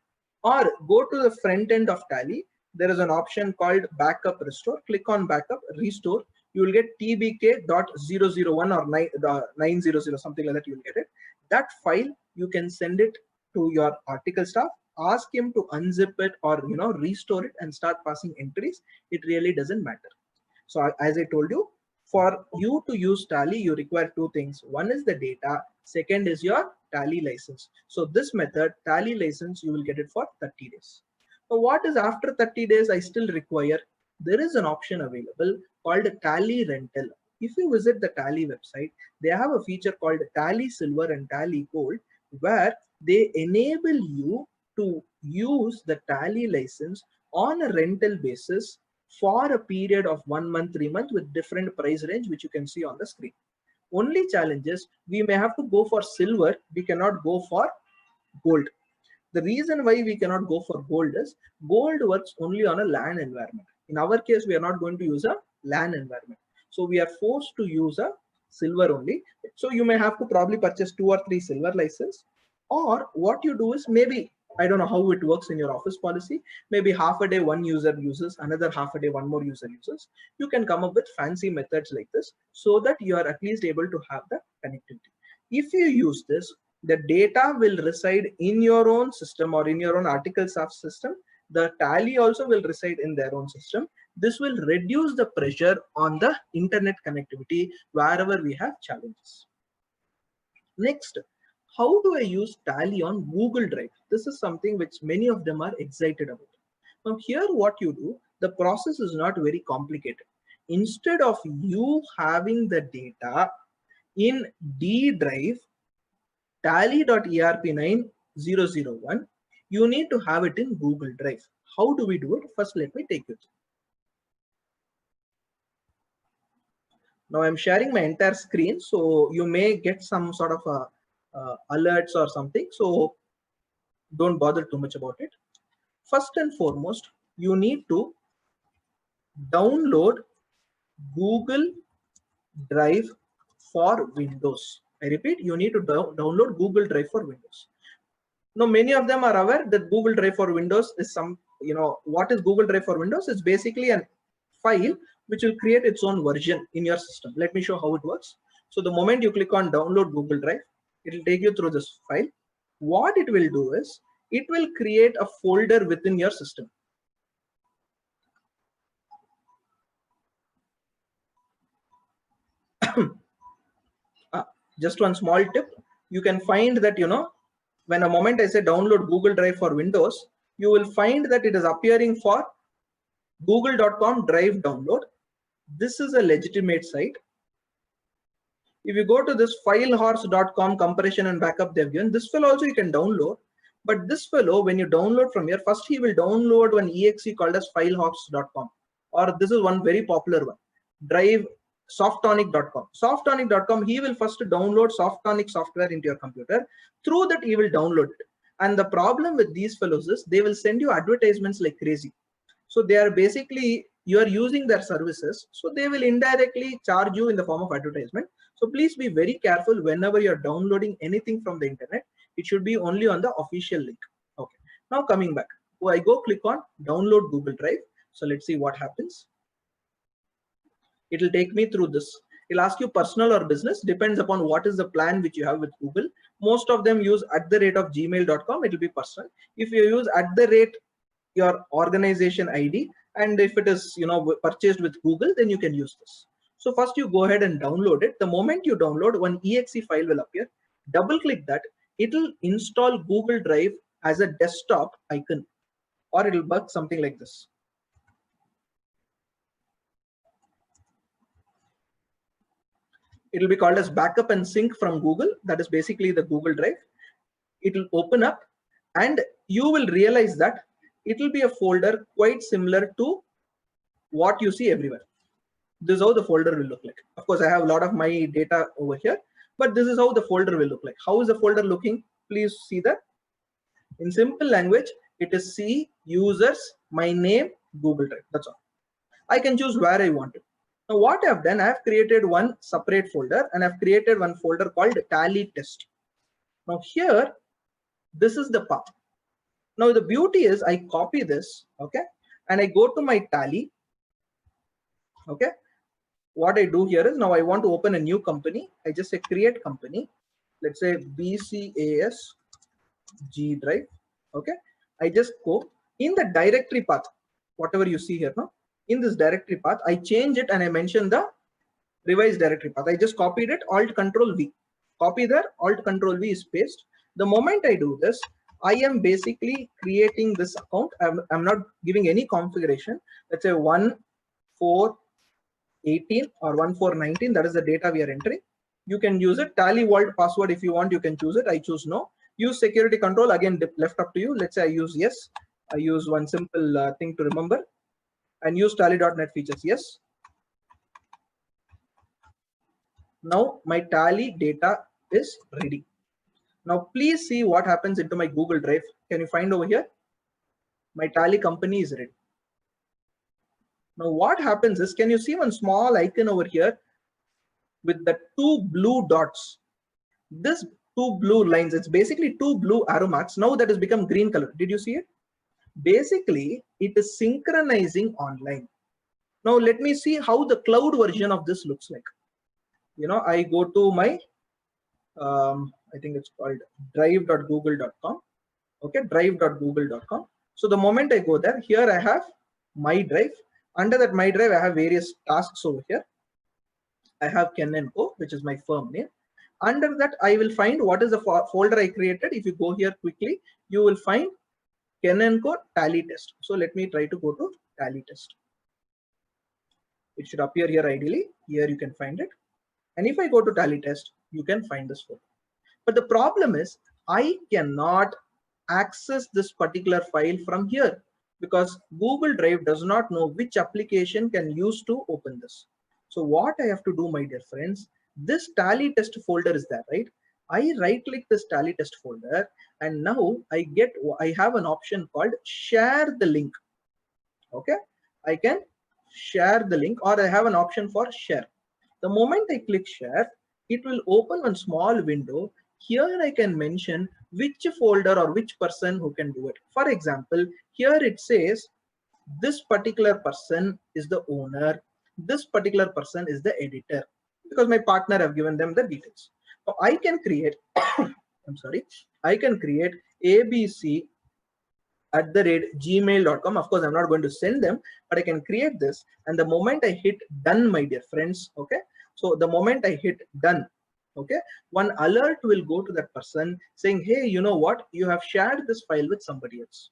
or go to the front end of Tally. There is an option called backup restore. Click on backup restore. You will get tbk.001 or 900, something like that. You will get it. That file you can send it to your article staff. Ask him to unzip it or restore it and start passing entries. It really doesn't matter. So as I told you, for you to use Tally, you require two things. One is the data. Second is your Tally license. So this method, Tally license, you will get it for 30 days. So what is after 30 days I still require? There is an option available called Tally Rental. If you visit the Tally website, they have a feature called Tally Silver and Tally Gold, where they enable you to use the Tally license on a rental basis for a period of 1 month, 3 months with different price range, which you can see on the screen. Only challenge is we may have to go for silver. We cannot go for gold. The reason why we cannot go for gold is gold works only on a LAN environment. In our case, we are not going to use a LAN environment. So we are forced to use a silver only. So you may have to probably purchase 2 or 3 silver license, or what you do is maybe, I don't know how it works in your office policy, maybe half a day one user uses, another half a day one more user uses. You can come up with fancy methods like this so that you are at least able to have the connectivity. If you use this, the data will reside in your own system or in your own article staff system. The Tally also will reside in their own system. This will reduce the pressure on the internet connectivity wherever we have challenges. Next, How do I use Tally on Google Drive? This is something which many of them are excited about. Now here what you do, the process is not very complicated. Instead of you having the data in D drive tally.erp9001, you need to have it in Google Drive. How do we do it? First, let me take you through. Now I'm sharing my entire screen, so you may get some sort of alerts or something. So don't bother too much about it. First and foremost, you need to download Google Drive for Windows. I repeat, you need to download Google Drive for Windows. Now, many of them are aware that Google Drive for Windows is what is Google Drive for Windows? It's basically a file which will create its own version in your system. Let me show how it works. So the moment you click on download Google Drive, it will take you through this file. What it will do is, it will create a folder within your system. Just one small tip, you can find that, when a moment I say download Google Drive for Windows, you will find that it is appearing for google.com drive download. This is a legitimate site. If you go to this filehorse.com compression and backup they've given, this fellow also you can download. But this fellow, when you download from here, first he will download one exe called as filehorse.com, or this is one very popular one, drive softonic.com. Softonic.com, he will first download Softonic software into your computer. Through that, he will download it. And the problem with these fellows is they will send you advertisements like crazy. So they are basically, you are using their services. So they will indirectly charge you in the form of advertisement. So please be very careful whenever you're downloading anything from the internet. It should be only on the official link. Okay. Now coming back, I go click on download Google Drive. So let's see what happens. It will take me through this. It'll ask you personal or business, depends upon what is the plan which you have with Google. Most of them use @gmail.com. It will be personal. If you use your organization ID, and if it is purchased with Google, then you can use this. So first you go ahead and download it. The moment you download, one exe file will appear. Double click that. It will install Google Drive as a desktop icon, or it will work something like this. It will be called as backup and sync from Google. That is basically the Google Drive. It will open up and you will realize that it will be a folder quite similar to what you see everywhere. This is how the folder will look like. Of course, I have a lot of my data over here, but this is how the folder will look like. How is the folder looking? Please see that. In simple language, it is C, users, my name, Google Drive. That's all. I can choose where I want it. Now what I've done, I've created one separate folder and I've created one folder called Tally Test. Now here, this is the path. Now the beauty is I copy this, okay, and I go to my Tally, okay. What I do here is, now I want to open a new company. I just say create company. Let's say BCAS G Drive, okay. I just go in the directory path, whatever you see here now. In this directory path, I change it and I mention the revised directory path. I just copied it, Alt Control V. Copy there, Alt Control V is paste. The moment I do this, I am basically creating this account. I'm not giving any configuration. Let's say 1418 or 1419. That is the data we are entering. You can use it. Tally Vault password if you want, you can choose it. I choose no. Use security control, again left up to you. Let's say I use yes. I use one simple thing to remember. And use tally.net features, yes. Now my Tally data is ready. Now please see what happens into my Google Drive. Can you find over here? My Tally company is ready. Now what happens is, can you see one small icon over here with the two blue dots? This two blue lines, it's basically two blue arrow marks. Now that has become green color. Did you see it? Basically, it is synchronizing online. Now let me see how the cloud version of this looks like. I go to my, I think it's called drive.google.com. Okay, drive.google.com. So the moment I go there, here I have my drive. Under that my drive, I have various tasks over here. I have Ken & Co, which is my firm name. Under that, I will find what is the folder I created. If you go here quickly, you will find Kenenco tally test. So let me try to go to tally test. It should appear here ideally. Here you can find it. And if I go to tally test, you can find this folder. But the problem is I cannot access this particular file from here because Google Drive does not know which application can use to open this. So what I have to do, my dear friends, this tally test folder is there, right? I right click this tally test folder and now I have an option called share the link. Okay, I can share the link, or I have an option for share. The moment I click share, it will open one small window. Here I can mention which folder or which person who can do it. For example, here it says this particular person is the owner, this particular person is the editor, because my partner have given them the details. So I can create I'm sorry, I can create abc@gmail.com. Of course, I'm not going to send them, but I can create this. And the moment I hit done, my dear friends, okay, so the moment I hit done, okay, one alert will go to that person saying, hey, you know what, you have shared this file with somebody else.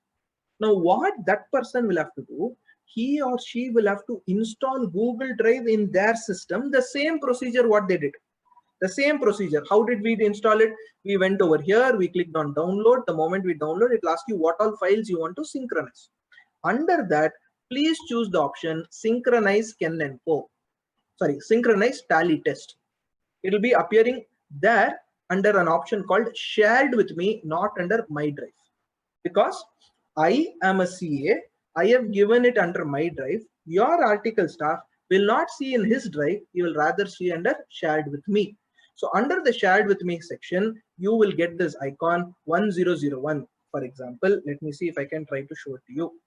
Now what that person will have to do, he or she will have to install Google Drive in their system, the same procedure what they did. The same procedure. How did we install it? We went over here, we clicked on download. The moment we download, it will ask you what all files you want to synchronize. Under that, please choose the option synchronize Kenenco. Sorry, synchronize tally test. It will be appearing there under an option called shared with me, not under my drive. Because I am a CA, I have given it under my drive. Your article staff will not see in his drive, he will rather see under shared with me. So under the shared with me section, you will get this icon 1001. For example, let me see if I can try to show it to you.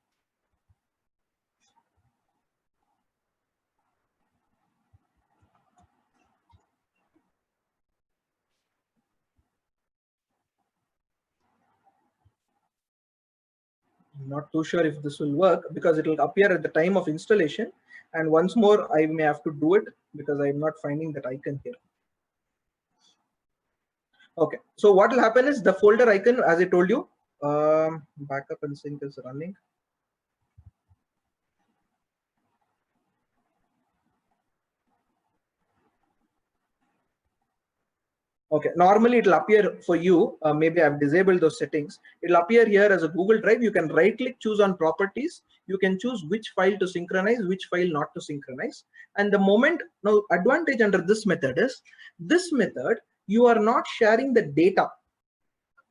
I'm not too sure if this will work because it will appear at the time of installation. And once more, I may have to do it because I'm not finding that icon here. Okay, so what will happen is the folder icon, as I told you, backup and sync is running. Okay, normally it will appear for you. Maybe I've disabled those settings. It will appear here as a Google Drive. You can right click, choose on properties. You can choose which file to synchronize, which file not to synchronize. And the moment, now advantage under this method is, this method, you are not sharing the data.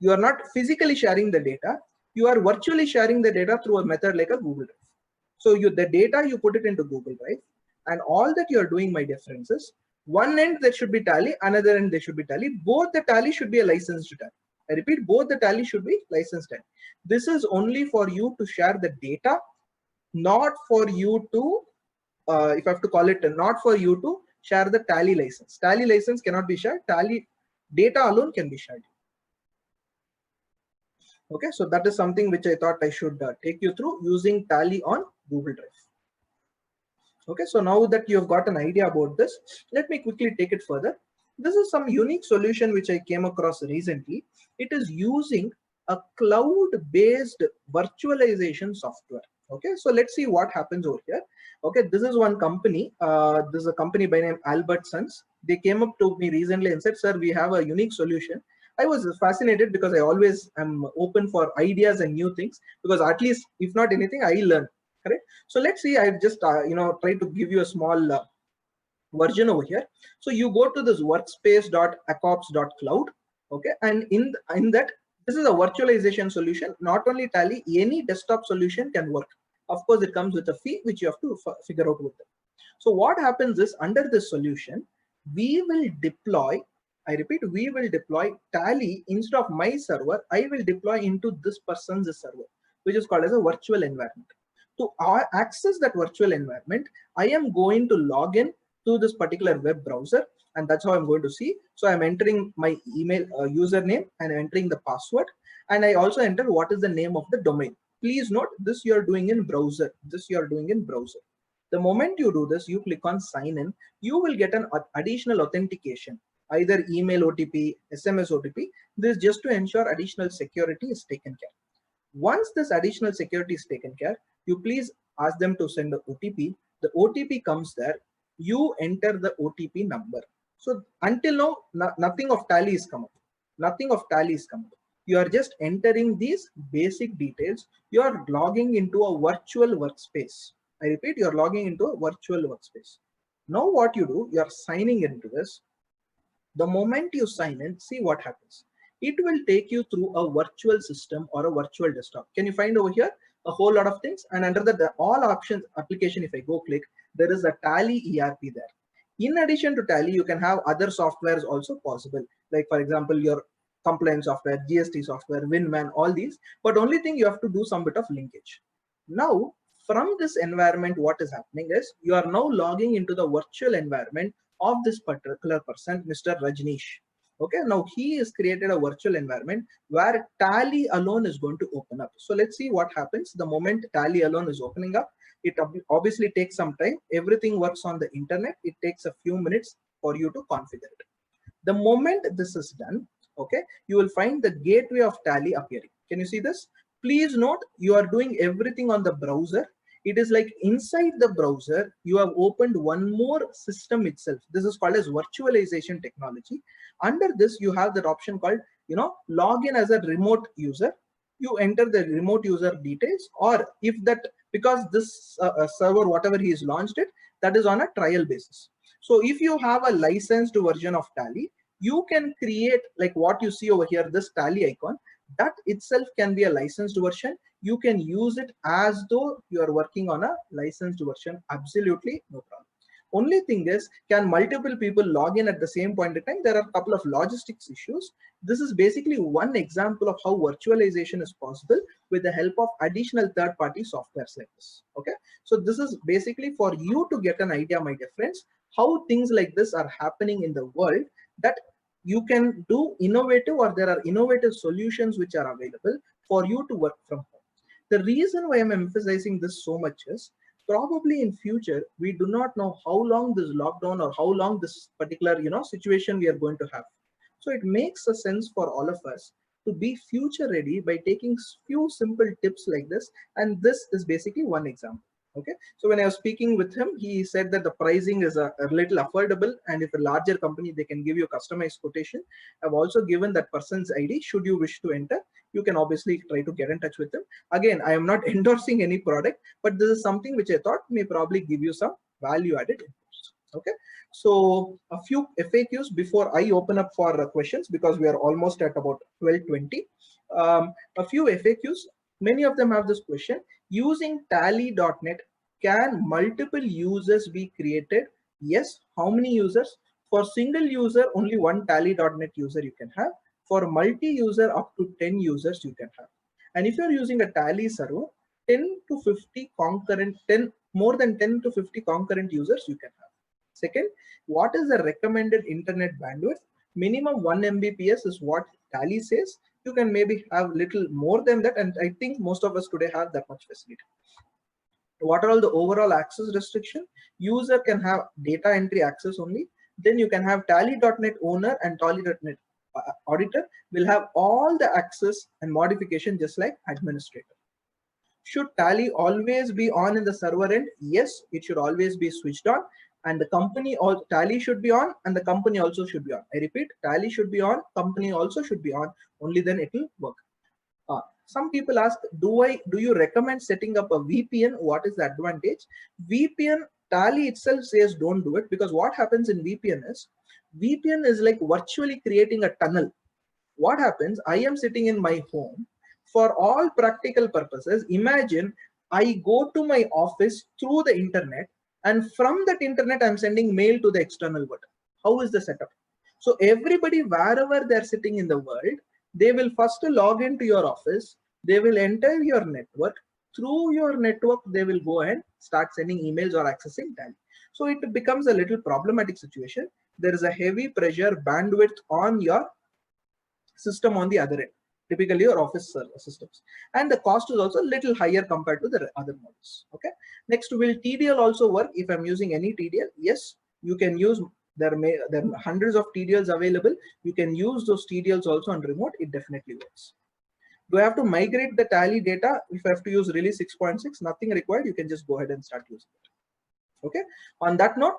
You are not physically sharing the data. You are virtually sharing the data through a method like a Google Drive. So the data, you put it into Google Drive. And all that you are doing, my dear friends, is one end there should be tally, another end there should be tally. Both the tally should be a licensed tally. I repeat, both the tally should be licensed tally. This is only for you to share the data, not for you to, if I have to call it, not for you to share the tally license. Tally license cannot be shared. Tally data alone can be shared. Okay, so that is something which I thought I should take you through using tally on Google Drive. Okay, so now that you have got an idea about this, let me quickly take it further. This is some unique solution which I came across recently. It is using a cloud-based virtualization software. Okay, so let's see what happens over here. Okay, this is one company. This is a company by name Albertsons. They came up to me recently and said, sir, we have a unique solution. I was fascinated because I always am open for ideas and new things, because at least, if not anything, I learn. Correct. So let's see. I've just tried to give you a small version over here. So you go to this workspace.acops.cloud. Okay, and in that, this is a virtualization solution. Not only Tally, any desktop solution can work. Of course, it comes with a fee which you have to figure out with them. So what happens is, under this solution, we will deploy. I repeat, we will deploy Tally instead of my server. I will deploy into this person's server, which is called as a virtual environment. To access that virtual environment, I am going to log in to this particular web browser, and that's how I'm going to see. So I'm entering my email username and entering the password, and I also enter what is the name of the domain. Please note, this you are doing in browser. This you are doing in browser. The moment you do this, you click on sign in, you will get an additional authentication. either email OTP, SMS OTP. This is just to ensure additional security is taken care. Once this additional security is taken care, you please ask them to send the OTP. The OTP comes there. You enter the OTP number. So until now, nothing of tally is come up. Nothing of tally is come up. You are just entering these basic details. You are logging into a virtual workspace. I repeat, you are logging into a virtual workspace. Now what you do, you are signing into this. The moment you sign in, see what happens. It will take you through a virtual system or a virtual desktop. Can you find over here a whole lot of things? And under the all options application, if I go click, there is a Tally ERP there. In addition to Tally, you can have other softwares also possible. Like for example, your compliance software, GST software, Winman, all these. But only thing you have to do some bit of linkage. Now, from this environment, what is happening is you are now logging into the virtual environment of this particular person, Mr. Rajneesh. Okay, now he has created a virtual environment where Tally alone is going to open up. So let's see what happens the moment Tally alone is opening up. It obviously takes some time. Everything works on the internet. It takes a few minutes for you to configure it. The moment this is done, okay, you will find the gateway of Tally appearing. Can you see this? Please note, you are doing everything on the browser. It is like inside the browser, you have opened one more system itself. This is called as virtualization technology. Under this, you have that option called, login as a remote user. You enter the remote user details, or if that, because this server, whatever he has launched it, that is on a trial basis. So if you have a licensed version of Tally, you can create like what you see over here, this Tally icon, that itself can be a licensed version. You can use it as though you are working on a licensed version. Absolutely no problem. Only thing is, can multiple people log in at the same point in time? There are a couple of logistics issues. This is basically one example of how virtualization is possible with the help of additional third-party softwares like this. Okay, so this is basically for you to get an idea, my dear friends, how things like this are happening in the world, that you can do innovative, or there are innovative solutions which are available for you to work from home. The reason why I'm emphasizing this so much is probably in future, we do not know how long this lockdown or how long this particular, situation we are going to have. So it makes a sense for all of us to be future ready by taking few simple tips like this. And this is basically one example. Okay, so when I was speaking with him, he said that the pricing is a little affordable, and if a larger company, they can give you a customized quotation. I've also given that person's ID. Should you wish to enter, you can obviously try to get in touch with them. Again, I am not endorsing any product, but this is something which I thought may probably give you some value added. Okay, so a few FAQs before I open up for questions, because we are almost at about 12:20. A few FAQs. Many of them have this question: using Tally.net, can multiple users be created? Yes. How many users? For single user, only one Tally.net user you can have. For multi-user, up to 10 users you can have. And if you're using a Tally server, 10 to 50 concurrent, more than 10 to 50 concurrent users you can have. Second, what is the recommended internet bandwidth? Minimum 1 Mbps is what Tally says. You can maybe have little more than that, and I think most of us today have that much facility. What are all the overall access restriction? User can have data entry access only. Then you can have Tally.net owner and Tally.net auditor will have all the access and modification just like administrator. Should Tally always be on in the server end? Yes, it should always be switched on, and the company or Tally should be on, and the company also should be on. I repeat, Tally should be on, company also should be on, only then it will work. Some people ask, do you recommend setting up a VPN? What is the advantage? VPN, Tally itself says don't do it, because what happens in VPN is like virtually creating a tunnel. What happens? I am sitting in my home. For all practical purposes, imagine I go to my office through the internet, and from that internet, I'm sending mail to the external world. How is the setup? So everybody, wherever they're sitting in the world, they will first log into your office. They will enter your network. Through your network, they will go and start sending emails or accessing Tally. So it becomes a little problematic situation. There is a heavy pressure bandwidth on your system on the other end, typically your office systems, and the cost is also a little higher compared to the other models. Okay, next, will TDL also work if I'm using any TDL? Yes, you can use There are hundreds of TDLs available. You can use those TDLs also on remote. It definitely works. Do I have to migrate the Tally data if I have to use release 6.6? Nothing required. You can just go ahead and start using it. Okay. On that note,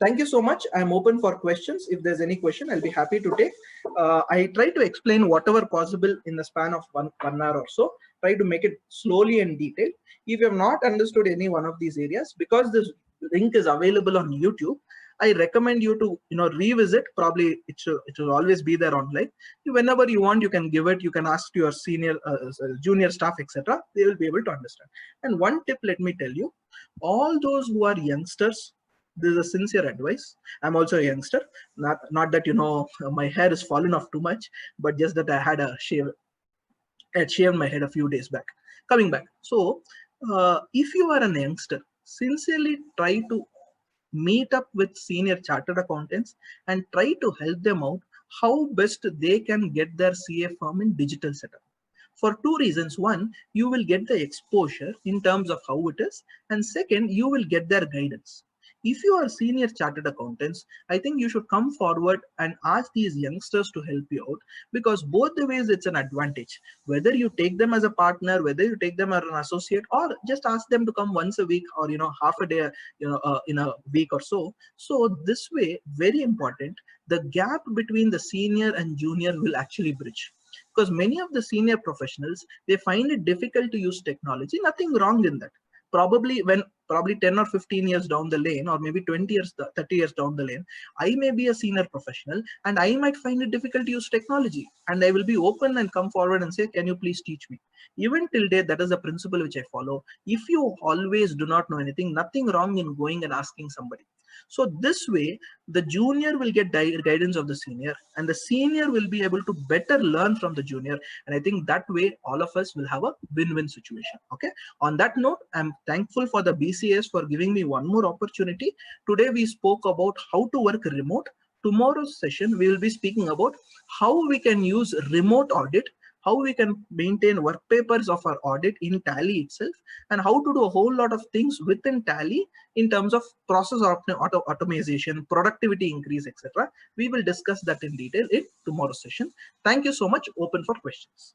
thank you so much. I'm open for questions. If there's any question, I'll be happy to take. I try to explain whatever possible in the span of one hour or so. Try to make it slowly and detailed. If you have not understood any one of these areas, because this link is available on YouTube, I recommend you to revisit. Probably it will always be there online. Whenever you want, you can give it. You can ask your senior, junior staff, etc. They will be able to understand. And one tip, let me tell you, all those who are youngsters, this is a sincere advice. I'm also a youngster. Not that my hair is fallen off too much, but just that I had a shave. I had shaved my head a few days back. Coming back. So if you are a youngster, sincerely try to meet up with senior chartered accountants and try to help them out how best they can get their CA firm in digital setup. For two reasons. One, you will get the exposure in terms of how it is, and second, you will get their guidance. If you are senior chartered accountants, I think you should come forward and ask these youngsters to help you out, because both the ways it's an advantage. Whether you take them as a partner, whether you take them as an associate, or just ask them to come once a week or half a day in a week or so. So this way, very important, the gap between the senior and junior will actually bridge. Because many of the senior professionals, they find it difficult to use technology. Nothing wrong in that. Probably 10 or 15 years down the lane, or maybe 20 years, 30 years down the lane, I may be a senior professional and I might find it difficult to use technology, and I will be open and come forward and say, can you please teach me? Even till date, that is the principle which I follow. If you always do not know anything, nothing wrong in going and asking somebody. So this way, the junior will get guidance of the senior, and the senior will be able to better learn from the junior. And I think that way, all of us will have a win-win situation. Okay. On that note, I'm thankful for the BCS for giving me one more opportunity. Today, we spoke about how to work remote. Tomorrow's session, we will be speaking about how we can use remote audit, how we can maintain work papers of our audit in Tally itself, and how to do a whole lot of things within Tally in terms of process automation, productivity increase, etc. We will discuss that in detail in tomorrow's session. Thank you so much. Open for questions.